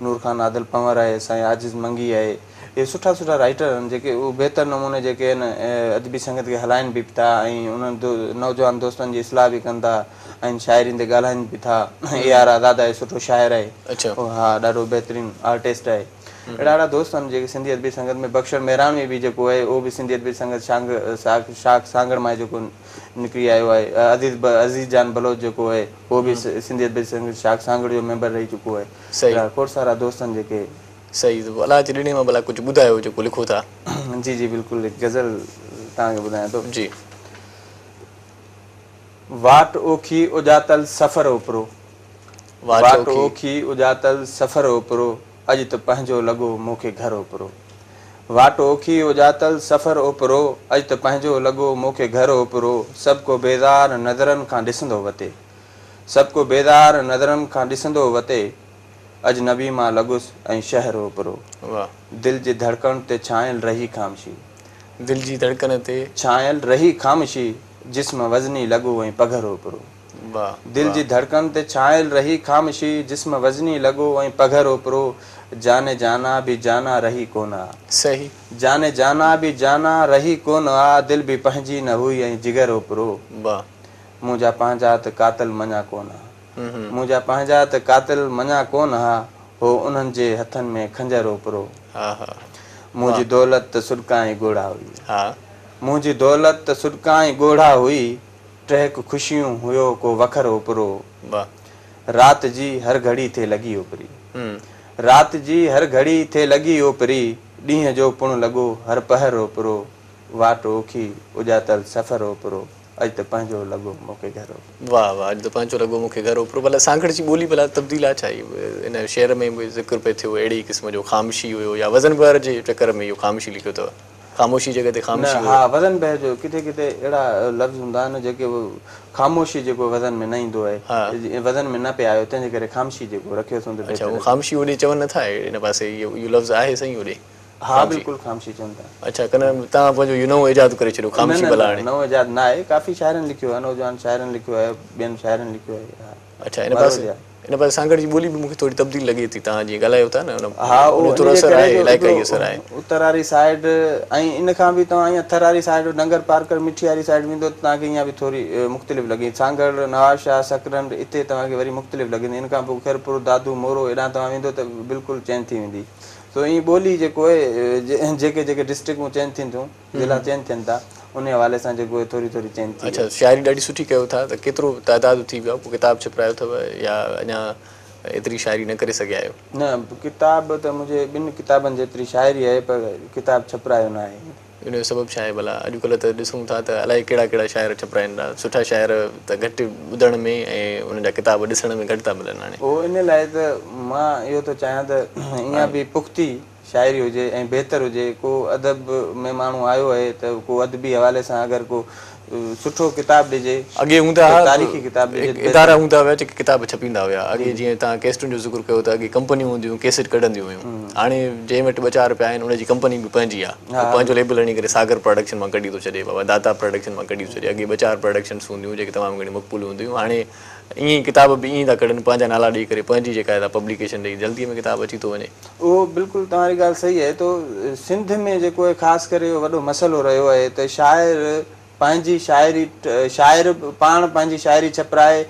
नूर ख़ान आदिल पंवर आहे, साईं आजिज़ मंगी आहे। इहे सुठा सुठा राइटर आहिनि जेके उहे बहितर नमूने जेके आहिनि अदबी संगत खे हलाइनि बि था, ऐं उन्हनि नौजवान दोस्तनि जी इस्लाह बि कनि था, ऐं शाइरीनि ते ॻाल्हाइनि बि था। AR आज़ाद आहे, सुठो शाइर आहे, हा, ॾाढो बहितरीनु आर्टिस्ट आहे। अहिड़ा ॾाढा दोस्त आहिनि जेके सिंधी अदबी संगत में बख्शर मेहरानवी बि जेको आहे उहो बि सिंधी अदबी संगत शाख सांगड़ मां जेको निकिरी आयो आहे अज़ीज़ जान बलोच जेको आहे उहो बि सिंधी अदबी संगत शाख सांगड़ जो मेंबर रही चुको आहे। सही खोड़ सारा दोस्त आहिनि जेके सही अलाह जे ॾिणे मां भला कुझु ॿुधायो जेको लिखो था। जी जी बिल्कुलु हिकु गज़ल तव्हांखे ॿुधायां थो। जी वाट ओखी उजातल सफ़र ओपरो वाट ओखी उजातल सफ़र ओपरो अॼु त पंहिंजो लॻो मूंखे घर ओपरो वाट ओखी उजातल सफ़र ओपरो अॼु त पंहिंजो लॻो मूंखे घर ओपरो सभु को बेज़ार नज़रनि खां ॾिसंदो वते सभु को बेज़ार नज़रनि खां ॾिसंदो वते अजनबी मां लॻुसि ऐं शहर ओपरो दिलि जी धड़कण ते छांयल रही ख़ामशी दिलि जी धड़कन ते छांयल रही ख़ामशी जिस्म वज़नी लॻो ऐं पघर ओपरो दिल जी धड़कन ते छायल रही ख़ामशी जिस्म वज़नी लॻो ऐं पघर ओपरो जाने जाना भी जाना रही कोन आ सही जाने जाना भी जाना रही कोन आ दिल भी पंहिंजी न हुई ऐं जिगर ओपरो मुंहिंजा पंहिंजा त कातिल मञा कोन आ मुंहिंजा पंहिंजा त कातिल मञा कोन हा हो उन्हनि जे हथनि में खंजर ओपरो मुंहिंजी दौलत त सुॾका ऐं ॻोढ़ा हुई मुंहिंजी दौलत त सुॾका ऐं ॻोढ़ा हुई टहक खुशियूं हुयो को वखर ओपरो रात जी हर घड़ी थे लॻी ओपरी रात जी हर घड़ी थे लॻी ओपरी ॾींहं जो पुण लॻो हर पहर ओपरो वाट ओखी उजातल सफ़र ओपरो अॼु त पंहिंजो लॻो मूंखे घर वाह वाह अॼु त पंहिंजो लॻो मूंखे घर ओपरो भला सांगड़ जी ॿोली भला तब्दील आहे छा इन शेर में बि ज़िक्र पियो थियो अहिड़ी क़िस्म जो ख़ामशी हुयो या वज़न बहर जे चकर में इहो ख़ामशी लिखियो अथव ख़ामोशी जॻह ते ख़ामोशी हा वज़न बहर जो किथे किथे अहिड़ा लफ़्ज़ हूंदा आहिनि जेके ख़ामोशी जेको वज़न में न ईंदो आहे वज़न में न पिया आयो तंहिंजे करे ख़ामशी जेको रखियो अथऊं। अच्छा उहो ख़ामशी होॾे चवनि नथा इन पासे इहो लफ़्ज़ आहे सही होॾे हा बिल्कुलु ख़ामशी चवनि था। अच्छा कन तव्हां पंहिंजो इहो नओं इजाद करे छॾियो ख़ामशी भला हाणे नओं इजाद न आहे काफ़ी शाइरनि लिखियो आहे नौजवान शाइरनि लिखियो आहे ॿियनि शाइरनि लिखियो आहे। अच्छा इन पासे सांगड़ जी ॿोली बि मूंखे थोरी तब्दील लॻे थी तव्हां जीअं ॻाल्हायो था न हा थोरो असर आहे इलाइक़ाई असर आहे उत्तर वारी साइड ऐं इन खां बि तव्हां ईअं थर वारी साइड नंगर पार्कर मिठी वारी साइड वेंदो त तव्हांखे ईअं बि थोरी मुख़्तलिफ़ लॻे सांगड़ नवाज़शाह सकरंड हिते तव्हांखे वरी मुख़्तलिफ़ लॻंदी इन खां पोइ ख़ैरपुर दादू मोरो हेॾां तव्हां वेंदो त बिल्कुलु चेंज थी वेंदी। सो ईअं ॿोली जेको आहे जेके जेके डिस्ट्रिक्टूं चेंज थियनि थियूं ज़िला चेंज थियनि था उन हवाले सां जेको आहे थोरी थोरी चेंज थी। अच्छा शाइरी ॾाढी सुठी कयो था त केतिरो तइदादु थी वियो आहे पोइ किताबु छपिरायो अथव या अञा एतिरी शाइरी न करे सघिया आहियो? न किताब त मुंहिंजे ॿिनि किताबनि जेतिरी शाइरी आहे पर किताबु छपिरायो न आहे। इन जो सबबु छा आहे भला अॼुकल्ह त ॾिसूं था त अलाए कहिड़ा कहिड़ा शाइर छपिराइनि था सुठा शाइर त घटि ॿुधण में ऐं उन जा किताब ॾिसण में घटि था मिलनि हाणे उहो इन लाइ त मां इहो थो चाहियां त ईअं बि पुख़्ती शाइरी हुजे ऐं बहितर हुजे को अदब में माण्हू आयो आहे त को अदबी हवाले सां अगरि को सुठो किताब ॾिजे अॻे हूंदा हुआ तारीख़ी किताब इदारा हूंदा हुआ जेके किताब छपींदा हुआ अॻे जीअं तव्हां कैसेटुनि जो ज़िक्र कयो त अॻे कंपनियूं हूंदियूं कैसेट कढंदियूं हुयूं हाणे जंहिं वटि 2-4 रुपया आहिनि उनजी कंपनी बि पंहिंजी आहे पंहिंजो लेबल हणी करे सागर प्रोडक्शन मां कढी थो छॾे बाबा दाता प्रोडक्शन मां कढी थो छॾे अॻे 2-4 प्रोडक्शन्स हूंदियूं जेके तमामु घणी मक़बूल हूंदियूं हाणे ईअं ई किताब बि ईअं था कढनि पंहिंजा नाला ॾेई करे पंहिंजी जेका आहे पब्लिकेशन ॾेई जल्दीअ में किताब अची थो वञे। उहो बिल्कुलु तव्हांजी ॻाल्हि सही आहे तो सिंध में जेको आहे ख़ासि करे वॾो मसइलो रहियो आहे त शाइर पंहिंजी शाइरी शाइर पाण पंहिंजी शाइरी छपिराए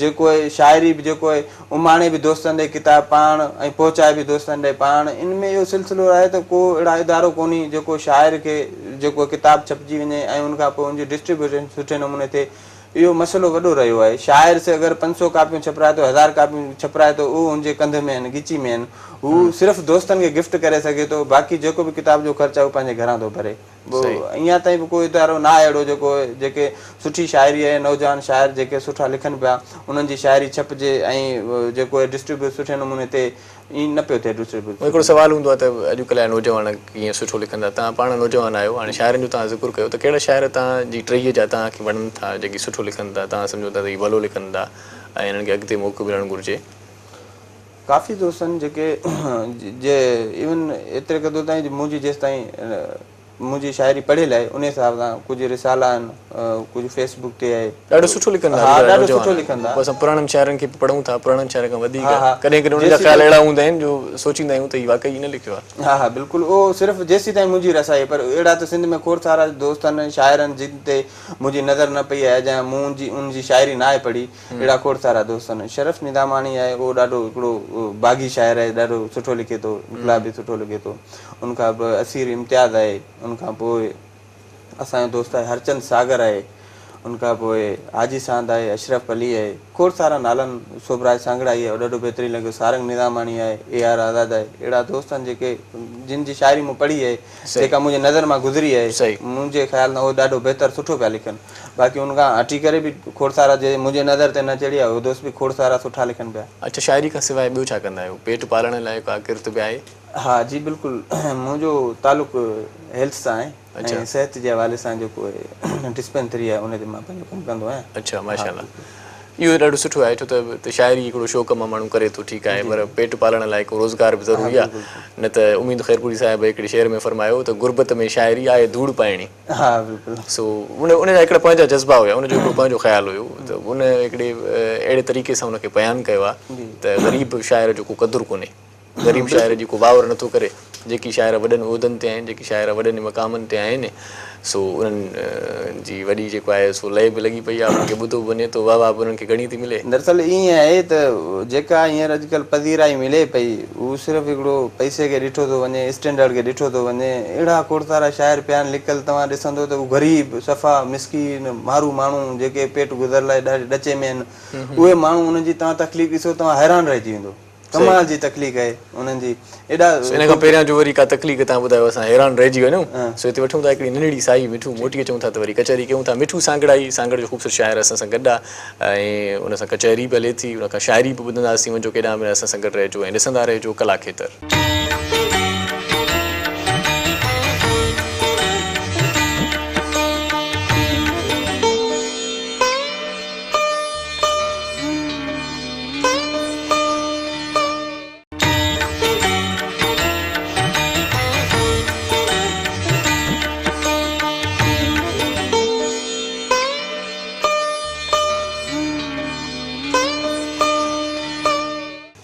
जेको आहे शाइरी बि जेको आहे उमाणे बि दोस्तनि ॾे किताब पाण ऐं पहुचाए बि दोस्तनि ॾे पाण इन में इहो सिलसिलो आहे त को अहिड़ा इदारो कोन्हे जेको शाइर खे जेको किताब छपिजी वञे ऐं उनखां पोइ उनजी डिस्ट्रीब्यूशन सुठे नमूने थिए इहो मसइलो वॾो रहियो आहे। शाइर से अगरि 500 कापियूं छपिराए थो 1000 कापियूं छपिराए थो उहो उनजे कंध में आहिनि ॻिची में आहिनि हू सिर्फ़ु दोस्तनि खे गिफ्ट करे सघे थो बाक़ी जेको बि किताब जो ख़र्चु आहे उहो पंहिंजे घरां थो भरे। अञा ताईं बि कोई इदारो न आहे अहिड़ो जेको जेके सुठी शाइरी आहे नौजवान शाइर जेके सुठा लिखनि पिया उन्हनि जी शाइरी छपिजे ऐं जेको आहे डिस्ट्रीब्यूट सुठे नमूने थिए ईअं न पियो थिए डिस्ट्रीब्यूट। हिकिड़ो सुवालु हूंदो आहे त अॼुकल्ह जा नौजवान कीअं सुठो लिखंदा तव्हां पाण नौजवान आहियो हाणे शाइरनि जो तव्हां ज़िक्र कयो त कहिड़ा शाइर तव्हांजी टहीअ जा तव्हांखे वणनि था जेकी सुठो लिखनि था तव्हां सम्झो था त हीअ भलो लिखनि था ऐं हिननि खे अॻिते मौक़ो मिलणु घुरिजे? काफ़ी दोस्त आहिनि जेके जे इवन एतिरे क़दुरु ताईं मुंहिंजी जेसि ताईं मुंहिंजी शाइरी पढ़ियल आहे उन हिसाब सां कुझु रिसाला आहिनि कुझु फेसबुक ते आहे ॾाढो सुठो लिखंदा हा ॾाढो सुठो लिखंदा असां पुराणनि शाइरनि खे पढ़ूं था पुराणनि शाइर खां वधीक हा, हा। कॾहिं कॾहिं उन्हनि जा ख़्याल अहिड़ा हूंदा आहिनि जो सोचींदा आहियूं त हीउ वाक़ई न लिखियो आहे हा हा बिल्कुलु उहो सिर्फ़ु जेसीं ताईं मुंहिंजी रसाई पर अहिड़ा त सिंध में खोड़ सारा दोस्त आहिनि शाइरनि जिन ते मुंहिंजी नज़र न पई आहे या मुंहिंजी उनजी शाइरी न आहे पढ़ी अहिड़ा खोड़ सारा दोस्त आहिनि शरफ निदामानी आहे उहो ॾाढो हिकिड़ो बाग़ी शाइर आहे ॾाढो सुठो लिखे थो गुलाबी सुठो लिखे थो उनखां पोइ असीर इम्तियाज़ आहे उनखां पोइ असांजो दोस्त आहे हरचंद सागर आहे उनखां पोइ हाजी सांद आहे अशरफ अली आहे खोड़ सारा नालनि सोभराज सांगड़ाई आहे ॾाढो बहितरीनु लॻियो सारंग निदामानी आहे AR आज़ाद आहे अहिड़ा दोस्त आहिनि जेके जिन जी शाइरी मूं पढ़ी आहे जेका मुंहिंजे नज़र मां गुज़री आहे मुंहिंजे ख़्याल सां उहो ॾाढो बहितर सुठो पिया लिखनि बाक़ी उनखां हटी करे बि खोड़ सारा जे मुंहिंजे नज़र ते न चढ़ी आहे उहे दोस्त बि खोड़ सारा सुठा लिखनि पिया अच्छा शाइरी खां सवाइ ॿियो छा कंदा आहियो पेट पालण लाइ का किर्त बि आहे हा जी बिल्कुलु मुंहिंजो तालुक़ु हेल्थ सां आहे ऐं सिहत जे हवाले सां जेको आहे डिस्पेंसरी आहे उन ते मां पंहिंजो कमु कंदो आहियां अच्छा माशाल्लाह इहो ॾाढो सुठो आहे छो त शाइरी हिकिड़ो शौक़ मां माण्हू करे थो ठीकु आहे पर पेट पालण लाइ हिकु रोज़गार बि ज़रूरी आहे न त उमीद ख़ैरपुरी साहिब हिकिड़े शेर में फरमायो त गुरबत में शाइरी आहे धूड़ पाइणी हा बिल्कुलु सो उनजा हिकिड़ा पंहिंजा जज़्बा हुया उनजो हिकिड़ो पंहिंजो ख़्यालु हुयो त उन हिकिड़े अहिड़े तरीक़े सां उनखे बयानु कयो आहे त ग़रीब शाइर जो को क़दुरु कोन्हे ग़रीब शाइर जी को बावर नथो करे जेकी शाइर वॾनि उहिदनि ते आहिनि जेकी शाइर वॾनि मक़ामनि ते आहिनि सो उन्हनि जी वॾी जेको आहे सो लय बि लॻी पई आहे उनखे ॿुधो वञे थो वाह वाह बि उन्हनि खे घणी थी मिले दरअसल ईअं आहे त जेका हींअर अॼुकल्ह पज़ीराई मिले पई उहो सिर्फ़ु हिकिड़ो पैसे खे ॾिठो थो वञे स्टैंडर्ड खे ॾिठो थो वञे अहिड़ा खोड़ सारा शाइर पिया आहिनि लिखियल तव्हां ॾिसंदो त उहे ग़रीब सफ़ा मिसकीन मारू माण्हू जेके पेट गुज़र लाइ ॾाढे ॾचे में आहिनि उहे माण्हू उन्हनि जी तव्हां तकलीफ़ ॾिसो तव्हां हैरान रहिजी वेंदो कमाल जी तकलीफ़ आहे उन्हनि जी एॾा इन खां पहिरियां जो वरी का तकलीफ़ तव्हां ॿुधायो असां हैरान रहिजी वञूं सो हिते वठूं था हिकिड़ी नंढड़ी साई मिठू मोटीअ चऊं था त वरी कचहरी कयूं था मिठू सांगड़ाई सांगड़ जो ख़ूबसूरत शाइर असां सां गॾु आहे ऐं उन सां कचहरी बि हले थी उन खां शाइरी बि ॿुधंदासीं वञो केॾांहुं बि असां सां गॾु रहिजो ऐं ॾिसंदा रहिजो कला खेतर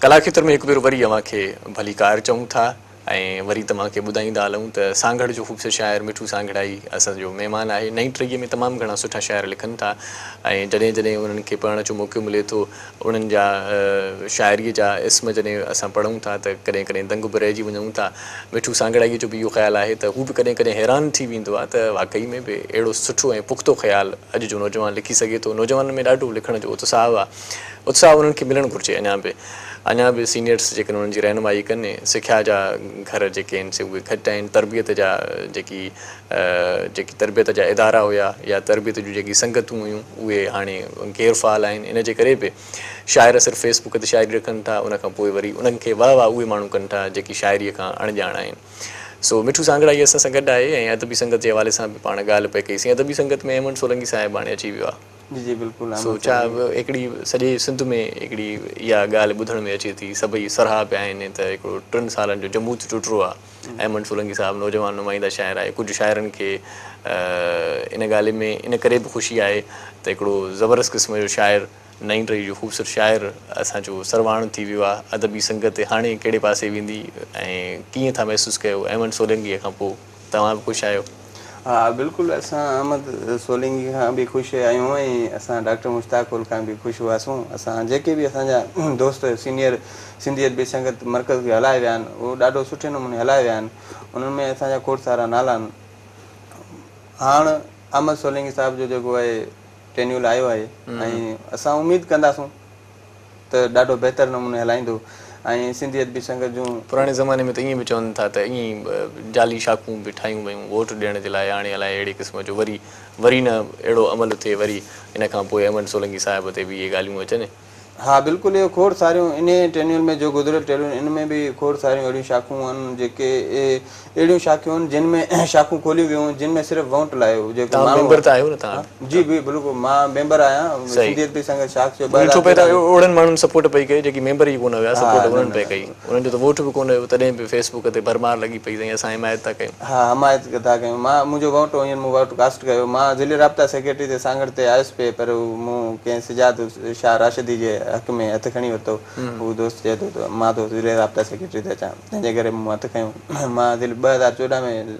कला खेत्र में हिकु भेरो वरी अव्हांखे भली कार चऊं था ऐं वरी तव्हांखे ॿुधाईंदा हलूं त सांगड़ जो ख़ूबसूरत शाइर मिठू सांगड़ाई असांजो महिमान आहे नई टीह में तमामु घणा सुठा शाइर लिखनि था ऐं जॾहिं जॾहिं उन्हनि खे पढ़ण जो मौक़ो मिले थो उन्हनि जा शाइरीअ जा इस्म जॾहिं असां पढ़ूं था त कॾहिं कॾहिं दंग बि रहिजी वञूं था मिठू सांगड़ाईअ जो बि इहो ख़्यालु आहे त हू बि कॾहिं कॾहिं हैरान थी वेंदो आहे त वाक़ई में बि अहिड़ो सुठो ऐं पुख़्तो ख़्यालु अॼु जो नौजवान लिखी सघे थो नौजवाननि में ॾाढो लिखण जो उत्साह उन्हनि खे मिलणु घुरिजे अञा बि सीनियर्स जेके उन्हनि जी रहनुमाई कनि सिख्या जा घर जेके आहिनि से उहे घटि आहिनि तरबियत जा जेकी तरबियत जा इदारा हुया या तरबियत जूं जेकी संगतूं हुयूं उहे हाणे गैरफ़ाल आहिनि इन जे करे बि शाइर सिर्फ़ु फेसबुक ते शाइरी रखनि था उन खां पोइ वरी उन्हनि खे वाह वाह उहे माण्हू कनि था जेकी शाइरीअ खां अणॼाण आहिनि सो मिठू सांगड़ाई असां सां गॾु आहे ऐं अदबी संगत जे हवाले सां बि पाण ॻाल्हि पई कईसीं अदबी संगत में अहमद सोलंकी साहिबु हाणे अची वियो आहे जी जी बिल्कुलु सो छा हिकिड़ी सॼे सिंध में हिकिड़ी इहा ॻाल्हि ॿुधण में अचे थी सभई सराह पिया आहिनि त हिकिड़ो 3 सालनि जो जमूत टुटरो आहे अहमद सोलंकी साहिबु नौजवान नुमाइंदा शाइर आहे कुझु शाइरनि खे इन ॻाल्हि में इन करे बि ख़ुशी आहे त हिकिड़ो ज़बरदस्त क़िस्म जो शाइर नई टही जो ख़ूबसूरत शाइर असांजो सरवाण थी वियो आहे अदबी संगत हाणे कहिड़े पासे वेंदी ऐं कीअं था महसूसु कयो अहमद सोलंकीअ खां पोइ तव्हां बि ख़ुशि आहियो हा बिल्कुलु असां अहमद सोलंकी खां बि ख़ुशि आहियूं ऐं असां डॉक्टर मुश्ताक़ुल खां बि ख़ुशि हुआसीं असां जेके बि असांजा दोस्त सीनियर सिंधियत बि संगत मर्कज़ खे हलाए विया आहिनि उहो ॾाढो सुठे नमूने हलाए विया आहिनि उन्हनि में असांजा खोड़ सारा नाला आहिनि हाणे अहमद सोलंकी साहिब जो जेको आहे टेन्यूल आयो आहे ऐं असां उमेदु कंदासूं त ॾाढो बहितर नमूने हलाईंदो ऐं सिंधियत बि संगत जूं पुराणे ज़माने में त ईअं बि चवनि था त ईअं जाली शाखूं बि ठाहियूं वयूं वोट ॾियण जे लाइ हाणे अलाए अहिड़े क़िस्म जो वरी न अहिड़ो अमल थिए वरी इन खां पोइ अहमद सोलंकी साहिब ते बि इहे ॻाल्हियूं अचनि हाँ बिल्कुलु इहो खोड़ सारियूं इन टेन्यूल में जो गुज़िरियल टेन्यूल इन में बि खोड़ सारियूं अहिड़ियूं शाखूं आहिनि जेके अहिड़ियूं शाखियूं आहिनि जिन में शाखूं खोलियूं वियूं आहिनि जिन में सिर्फ़ु वोट लाइ जेको तव्हां माण्हू मेंबर त आहियो न तव्हां? जी बिल्कुलु मां मेंबर आहियां सिंधियत पी संघर्ष शाख जो छो पए त ओड़नि माण्हुनि सपोर्ट पई कई जेकी मेंबर ई कोन हुया, सपोर्ट उन्हनि पई कई, उन्हनि जो त वोट बि कोन हुयो, तॾहिं बि फेसबुक ते भरमार लॻी पई साईं असां हिमायत था कयूं। हा हमायत था कयूं। मां मुंहिंजो वोट हींअर मूं वोट कास्ट कयो, मां ज़िले राब्ता सेक्रेटरी ते सांगड़ ते आयुसि पिए पर मूं कंहिं सिजात शाह राशिदी जे हक़ में हथु खणी वरितो। उहो दोस्त चए थो त मां तो ज़िले राब्ता सेक्रेटरी ते अचां, तंहिंजे करे मूं हथु खयूं। मां 2014 में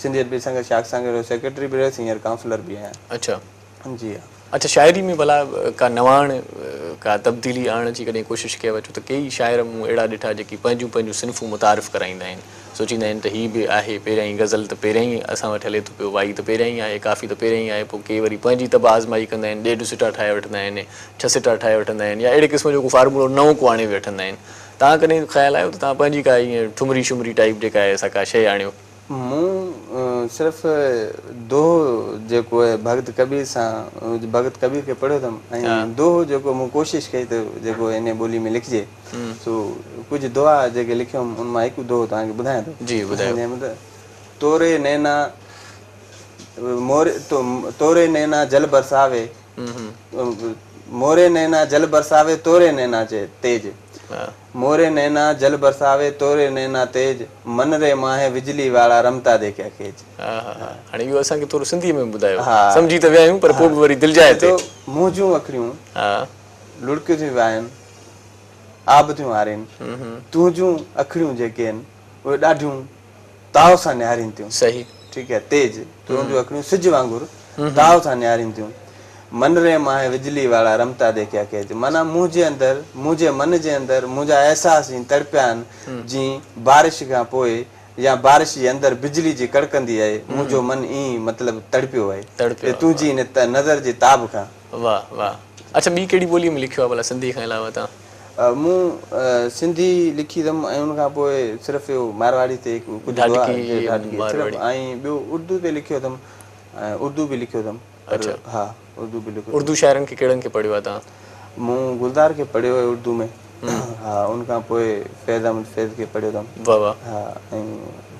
सिंधियत पी संघर्ष शाख सांगड़ जो सेक्रेटरी बि रहियुसि, हींअर काउंसलर बि आहियां। अच्छा जी हा। अच्छा, शाइरी में भला का नवाण का तब्दीली आणण जी कॾहिं कोशिशि कयव? छो त कई शाइर मूं अहिड़ा ॾिठा जेकी पंहिंजूं पंहिंजूं सिन्फ़ूं मुतारिफ़ कराईंदा आहिनि, सोचींदा आहिनि त हीअ बि आहे, पहिरियां ई गज़ल त पहिरियां ई असां वटि हले थो पियो, वाई त पहिरियां ई आहे, काफ़ी त पहिरियां ई आहे, पोइ के वरी पंहिंजी तब आज़माई कंदा आहिनि, ॾेढ सिटा ठाहे वठंदा आहिनि, 6 सिटा ठाहे वठंदा आहिनि, या अहिड़े क़िस्म जो को फार्मूलो नओं को आणे वठंदा आहिनि। तव्हां कॾहिं ख़्यालु आयो त तव्हां पंहिंजी का ईअं ठुमरी शुमरी टाइप जेका आहे असां का शइ आणियो? मूं सिर्फ़ु दोहो जेको आहे भगत कबीर सां भगत कबीर खे पढ़ियो अथमि ऐं दोहो जेको मूं कोशिशि कई त जेको इन ॿोली में लिखिजे, सो कुझु दुआ जेके लिखियुमि उन मां हिकु दोहो तव्हांखे ॿुधायां थो। जी ॿुधायो। तोरे नैना तोरे नैना जल बरसावे, मोरे नैना जल बरसावे तोरे नैना तेज, मोरे नैना जल बरसावे तोरे नैना तेज, मन रे माहे बिजली वाला रमता देखिया खेज। हाणे इहो असांखे थोरो सिंधीअ में ॿुधायो, सम्झी त विया आहियूं पर पोइ बि वरी दिलिजाए थो। मुंहुं जूं अखियूं लुड़कियूं थियूं वाइनि, आब थियूं हारिनि, तूं जूं अखियूं जेके आहिनि उहे ॾाढियूं ताव सां निहारीनि थियूं। सही, ठीकु आहे, तेज तूं जूं अखियूं सिज वांगुरु ताव सां निहारीनि थियूं। मन रे माहे बिजली वाला रमता देखिया खेज, माना मुंहिंजे अंदरि मुंहिंजे मन जे अंदरि मुंहिंजा अहसास ई तड़पिया आहिनि जीअं बारिश खां पोइ या बारिश जे अंदरि बिजली जी कड़कंदी आहे, मुंहिंजो मन ईअं मतिलबु तड़पियो आहे तुंहिंजी नज़र जे ताब खां। वाह वाह। अच्छा, ॿी कहिड़ी ॿोली में लिखियो आहे भला सिंधी खां अलावा तव्हां? मूं सिंधी लिखी अथमि ऐं उनखां पोइ सिर्फ़ु इहो मारवाड़ी ते कुझु ऐं ॿियो उर्दू ते लिखियो अथमि ऐं उर्दू बि लिखियो अथमि। अच्छा, हा उर्दू बि लिखियो। उर्दू शाइरनि खे कहिड़नि खे पढ़ियो आहे तव्हां? मूं गुलज़ार खे पढ़ियो आहे उर्दू में, हा उनखां पोइ फैज़ अहमद फैज़ खे पढ़ियो अथमि। वाह वाह। हा ऐं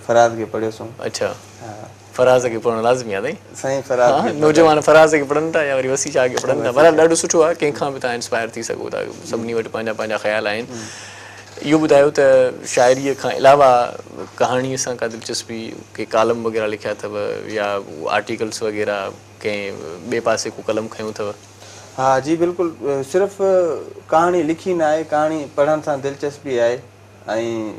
फराज़ खे पढ़ियोसि। अच्छा, हा फराज़ खे पढ़णु लाज़मी आहे साईं। फराज़ नौजवान फराज़ खे पढ़नि था या वरी वसी शाह खे पढ़नि था, पर ॾाढो सुठो आहे, कंहिंखां बि तव्हां इंस्पायर थी सघो था, सभिनी वटि पंहिंजा पंहिंजा ख़्याल आहिनि। इहो ॿुधायो त शाइरीअ खां अलावा कहाणीअ सां का दिलचस्पी, के कालम वग़ैरह लिखिया अथव या आर्टिकल्स वग़ैरह कंहिं ॿिए पासे को कलम खयूं अथव? हा जी बिल्कुलु, सिर्फ़ु कहाणी लिखी न आहे, कहाणी पढ़ण सां दिलचस्पी आहे ऐं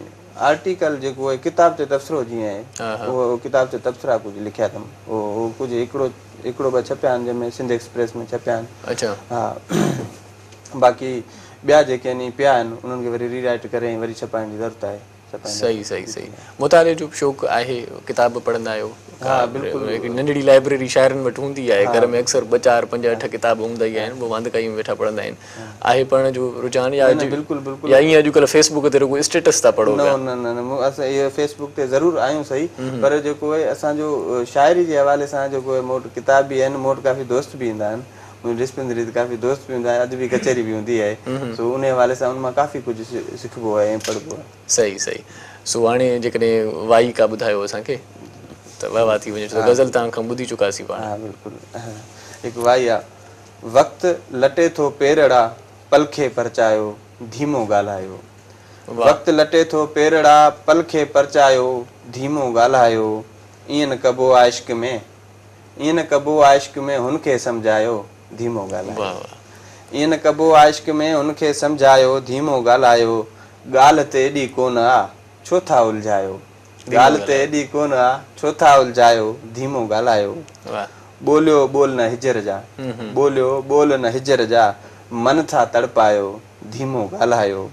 आर्टिकल जेको आहे किताब ते तबसरो जीअं आहे उहो किताब ते तबसरा कुझु लिखिया अथमि, उहो कुझु हिकिड़ो ॿ छपिया आहिनि जंहिंमें सिंध एक्सप्रेस में छपिया आहिनि। अच्छा, हा बाक़ी ॿिया जेके आहिनि पिया आहिनि उन्हनि खे वरी रीराइट करे ऐं वरी छपाइण जी ज़रूरत आहे। सही सही सही। मुताले जो शौक़ु आहे, किताब पढ़ंदा आहियो? हा बिल्कुलु। हिकु नंढड़ी लाइब्रेरी शाइरनि वटि हूंदी आहे, घर में अक्सर 2 4 5 8 किताब हूंदा ई आहिनि, पोइ वांदकाई में वेठा पढ़ंदा आहिनि। आहे पढ़ण जो रुझान या बिल्कुलु बिल्कुलु, या ईअं अॼुकल्ह फेसबुक ते रुगो स्टेटस था पढ़ो? न असां इहो फेसबुक ते ज़रूरु आहियूं सही, पर जेको आहे असांजो शाइरी जे हवाले सां जेको आहे मूं वटि किताब बि आहिनि, मूं वटि काफ़ी दोस्त बि ईंदा आहिनि, मुंहिंजी डिस्पेंसरी ते काफ़ी दोस्त बि हूंदा आहिनि, अॼु बि कचहरी बि हूंदी आहे, सो उन हवाले सां उन मां काफ़ी कुझु सिखिबो आहे ऐं पढ़िबो आहे। सही सही। सो हाणे जेकॾहिं वाई का ॿुधायो असांखे त वाह वाह थी वञे, छो गज़ल तव्हां खां ॿुधी चुकासीं पाण। हा बिल्कुलु, हिकु वाई आहे, वक़्तु लटे थो पेरड़ा पल खे परचायो धीमो ॻाल्हायो, वक़्तु लटे थो पेरड़ा पल खे परचायो धीमो ॻाल्हायो, ईअं न कबो आहे इश्क में, ईअं न कबो आहे इश्क में हुनखे सम्झायो धीमो ॻाल्हायो, ईअं न कबो आहे इश्क में हुनखे सम्झायो धीमो ॻाल्हायो, ॻाल्हि ते एॾी कोन आहे छो था उलझायो, ॻाल्हि ते एॾी कोन आहे छो था उलझायो धीमो ॻाल्हायो, ॿोलियो ॿोल न हिजर जा, ॿोलियो ॿोल न हिजर जा, मन था तड़पायो धीमो ॻाल्हायो,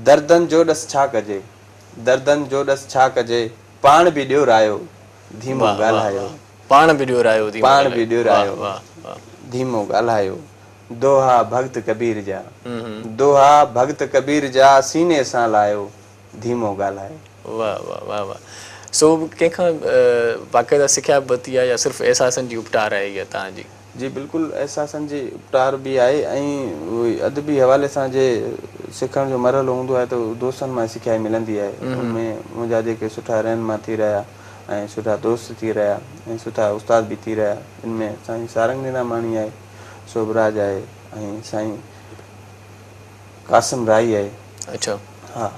दर्दनि जो ॾस छा कजे, दर्दनि जो ॾस छा कजे, पाण बि ॾियोरायो धीमो ॻाल्हायो, पाण बि ॾियोरायो धीमो ॻाल्हायो, दोहा भगत कबीर जा, दोहा भगत कबीर जा सीने सां लायो धीमो ॻाल्हायो। वाह वाह वाह वाह। सो कंहिंखां बाक़ाइदा सिखिया वरिती आहे या सिर्फ़ु अहसासनि जी उपटार आहे इहा तव्हांजी? जी बिल्कुलु एहसासनि जी उपटार बि आहे ऐं अदबी हवाले सां जे सिखण जो मरहलो हूंदो आहे त दोस्तनि मां सिखियाई मिलंदी आहे। उनमें मुंहिंजा जेके सुठा रहनुमा थी रहिया ऐं सुठा दोस्त थी रहिया ऐं सुठा उस्ताद बि थी रहिया। इनमें साईं सारंग नीनामाणी आहे, शोभराज आहे ऐं साईं कासिम राई आहे। अच्छा, हा,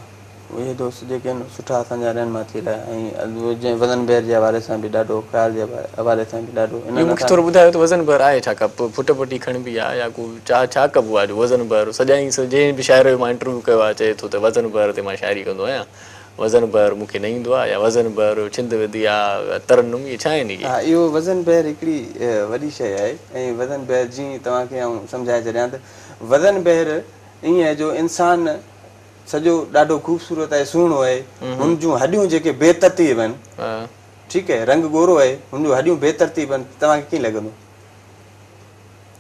उहे दोस्त जेके आहिनि सुठा असांजा रहनुमा थी रहिया ऐं जीअं वज़न बेर जे हवाले सां बि ॾाढो, ख़्याल जे हवाले सां बि ॾाढो। इहो मूंखे थोरो ॿुधायो त वज़न भर आहे छा, का फुट पटी खणिबी आहे या को छा कबो आहे जो वज़न भर? सॼाई जंहिं बि शाइर जो मां इंटरव्यू कयो आहे चए थो त वज़न भर ते मां शाइरी कंदो आहियां, वज़न भर मूंखे न ईंदो आहे, या वज़न भर छिंद विधी आहे तरन्नुम, इहे छा आहिनि इहे? हा, इहो वज़न बेर हिकिड़ी वॾी शइ आहे ऐं वज़न बेर जीअं तव्हांखे आउं सम्झाए छॾियां त वज़न बेर ईअं आहे जो इंसानु सॼो ॾाढो ख़ूबसूरत आहे, सुहिणो आहे, हुन जूं हॾियूं जेके बेतरतीब आहिनि, ठीकु आहे, रंग गोरो आहे, हुन जूं हॾियूं बेतरतीब आहिनि, तव्हांखे कीअं लॻंदो?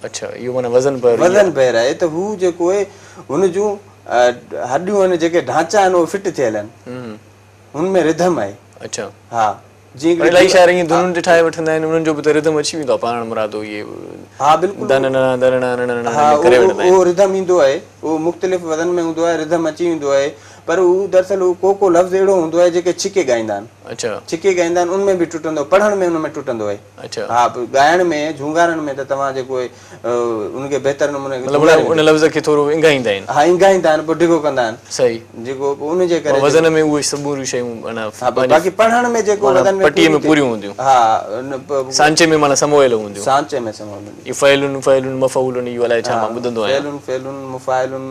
अच्छा, इहो माना वज़न बेर आहे त हू जेको आहे हुन जूं हॾियूं आहिनि, जेके ढांचा आहिनि उहे फिट थियल आहिनि, हुनमें रिधम आहे। अच्छा, हा, जीअं इलाही शाइर ईअं धुनुनि ते ठाहे वठंदा आहिनि, उन्हनि जो बि त रिधम अची वेंदो आहे पाण मुरादो, इहे हा बिल्कुलु करे वठंदा आहिनि। उहो रिधम ईंदो आहे, उहो मुख़्तलिफ़ वज़न में हूंदो आहे, रिधम अची वेंदो आहे, पर उहो दरअसल उहो को लफ़्ज़ अहिड़ो हूंदो आहे जेके छिके ॻाईंदा आहिनि। अच्छा, छिके ॻाईंदा आहिनि, उनमें बि टुटंदो, पढ़ण में उनमें टुटंदो आहे। अच्छा, हा, ॻाइण में झूंगारण में त तव्हां जेको आहे उनखे बहितर नमूने उन लफ़्ज़ खे थोरो इंगाईंदा आहिनि। हा, इंगाईंदा आहिनि, पोइ ढिघो कंदा आहिनि। सही, जेको उनजे करे वज़न में उहे सभु शयूं बाक़ी पढ़ण में जेको वज़न में पटीअ में पूरियूं हूंदियूं। हा, सांचे में माना समोयल हूंदियूं। सांचे में समोयल हूंदियूं। फ़इलुन फ़इलुन मफ़ऊलुन, इहो अलाए छा मां ॿुधंदो आहियां। फ़इलुन फ़इलुन मुफ़ाइलुन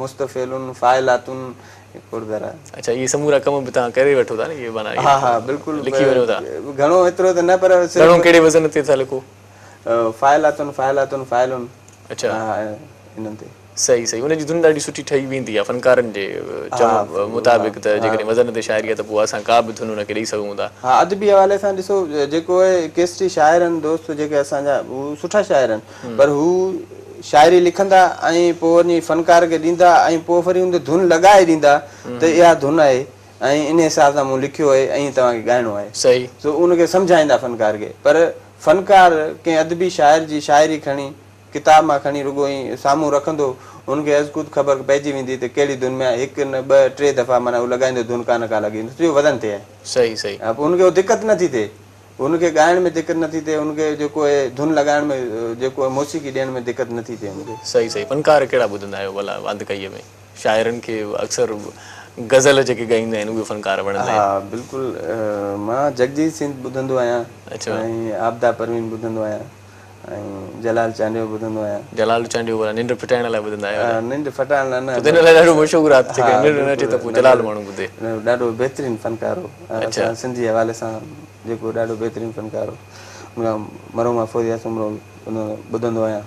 मुस्तफ़िलुन फ़ाइलातुन। अच्छा, इहे समूरा कम बि तव्हां करे वठो था न, इहे माना? हा हा बिल्कुलु, लिखी वञो था। घणो एतिरो त न, पर घणो कहिड़े वज़न ते था लिखो? फ़ाइलातुन फ़ाइलातुन फ़ाइलुन। अच्छा, इन्हनि ते। सही सही, उनजी धुन ॾाढी सुठी ठही वेंदी आहे फ़नकारनि जे चवण मुताबिक़, त जेकॾहिं वज़न ते शाइरी आहे त पोइ असां का बि धुन उनखे ॾेई सघूं था। हा, अदबी हवाले सां ॾिसो, जेको आहे केतिरी शाइर आहिनि दोस्त जेके असांजा, हू सुठा शाइर आहिनि, पर हू शाइरी लिखंदा ऐं पोइ वञी फ़नकार खे ॾींदा ऐं पोइ वरी हुन धुन लॻाए ॾींदा त इहा धुन आहे ऐं इन हिसाब सां मूं लिखियो आहे ऐं तव्हांखे ॻाइणो आहे। सही, सो उनखे सम्झाईंदा फ़नकार खे, पर फ़नकार कंहिं अदबी शाइर जी शाइरी खणी किताब मां खणी रुॻो ई साम्हूं रखंदो, हुनखे अज़ ख़बर पइजी वेंदी त कहिड़ी धुन में आहे। हिकु न ॿ टे दफ़ा माना उहो लॻाईंदो, धुन का न का लॻी इहो वज़न ते आहे। सही सही, हा, पोइ हुनखे दिक़त नथी थिए, हुनखे ॻाइण में दिक़त नथी थिए, हुनखे जेको आहे धुन लॻाइण में, जेको आहे मौसीक़ी ॾियण में दिक़त नथी थिए हुनखे। सही सही, फ़नकार कहिड़ा ॿुधंदा आहियो भला वांदकईअ में? शाइरनि खे अक्सर गज़ल जेके ॻाईंदा आहिनि उहे फ़नकार वणंदा आहिनि? हा बिल्कुलु, मां जगजीत सिंह ॿुधंदो आहियां। अच्छा, ऐं आबदा परवीन ॿुधंदो आहियां ऐं जलाल चांडियो ॿुधंदो आहियां। जलाल चांडियो निंड फिटाइण लाइ ॿुधंदा आहियो? निंड फिटाइण लाइ न, हिन लाइ ॾाढो मशहूरु आहे, निंड न अचे त पोइ जलाल माण्हू ॿुधे। ॾाढो बहितरीनु फ़नकार हो। अच्छा, सिंधी हवाले सां जेको ॾाढो बहितरीनु फ़नकार हो, उनखां मरहूमा फ़ौजिया सुमरो ॿुधंदो आहियां।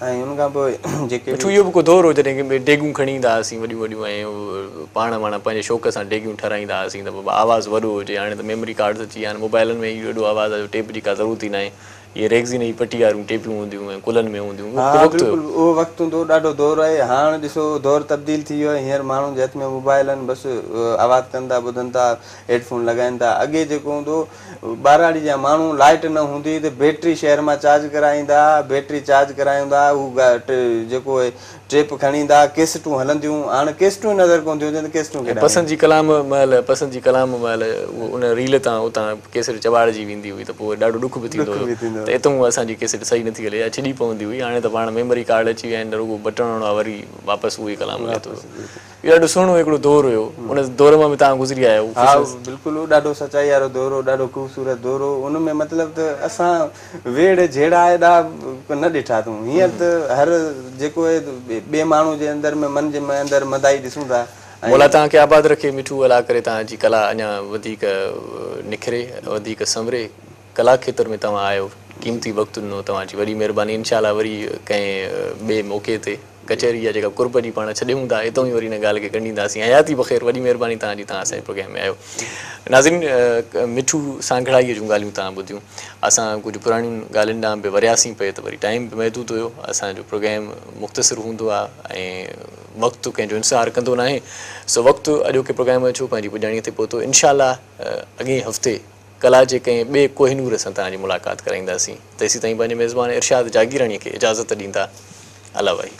ऐं उनखां पोइ जेके इहो बि को दौर हो जॾहिं की डेगूं खणी ईंदा हुआसीं वॾियूं वॾियूं, ऐं पाण माना पंहिंजे शौक़ सां डेगियूं ठाराईंदा हुआसीं, त बाबा आवाज़ु वॾो हुजे। हाणे त मेमोरी कार्ड्स अची विया आहिनि, मोबाइलनि में इहो एॾो आवाज़ आहे, टेप जी का ज़रूरत ई न आहे। इहे रेगज़ीन जी पटी वारियूं टेपियूं हूंदियूं ऐं कुलनि में हूंदियूं। हा बिल्कुलु, उहो वक़्तु हूंदो, ॾाढो दौरु आहे। हाणे ॾिसो दौरु तब्दील थी वियो आहे, हींअर माण्हुनि जे हथ में मोबाइल आहिनि, बसि आवाज़ु कनि था, ॿुधनि था, हेडफ़ोन लॻाइनि था। अॻे जेको हूंदो, ॿाराड़ी जा माण्हू, लाइट न हूंदी त बैटरी शहर मां चार्ज कराईंदा, बैटरी चार्ज कराईंदा, हू जेको आहे टेप खणी ईंदा, केसटूं हलंदियूं। हाणे केसटूं नज़र कोन थियूं अचनि, केसटूं पसंदि जी कलाम महिल उन रील तां उतां केसट चॿाड़िजी वेंदी हुई, त पोइ ॾाढो ॾुख बि थींदो हुयो त हितां असांजी केसट सही नथी हले या छिॾी पवंदी हुई। हाणे त पाण मेमोरी कार्ड अची विया आहिनि, रुॻो बटण हणो आहे, वरी वापसि उहो ई कलाम हले थो। इहो ॾाढो सुहिणो हिकिड़ो दौरु हुयो, उन दौर मां बि तव्हां गुज़री आया आहियो। हा बिल्कुलु, ॾाढो सचाई वारो दौरु हो, ॾाढो ख़ूबसूरत दौरु हो। उन में मतिलबु त असां वेड़ जहिड़ा एॾा न ॾिठा अथऊं। हींअर त हर जेको आहे ॿिए माण्हू जे अंदरि में मन जे अंदरि मदाई ॾिसूं था। मौला तव्हांखे आबाद रखे, मिठू अला करे तव्हांजी कला अञा वधीक निखरे, वधीक संवरे। कला खेत्र में तव्हां आहियो, क़ीमती वक़्तु ॾिनो, तव्हांजी वॾी महिरबानी। इनशाला वरी कंहिं ॿिए मौक़े ते कचहरी आहे जेका कुर्ब जी पाण छॾियूं था, हितां ई वरी हिन ॻाल्हि खे कंडींदासीं। हयाती बख़ैर, वॾी महिरबानी तव्हांजी, तव्हां असांजे प्रोग्राम में आहियो। नाज़रीन, मिठू सांघड़ाईअ जूं ॻाल्हियूं तव्हां ॿुधियूं। असां कुझु पुराणियूं ॻाल्हियुनि ॾांहुं बि वरियासीं पिए, त वरी टाइम बि महदूद हुयो। असांजो प्रोग्राम मुख़्तसिर हूंदो आहे ऐं वक़्तु कंहिंजो इंतज़ारु कंदो न आहे। सो वक़्तु अॼोके प्रोग्राम जो पंहिंजी पुॼाणीअ ते पहुतो। इनशाला अॻे हफ़्ते कला जे कंहिं ॿिए कोहिनूर सां तव्हांजी मुलाक़ात कराईंदासीं तेसीं ताईं पंहिंजे मेज़बान इरशाद जागीराणीअ खे इजाज़त ॾींदा अला भाई।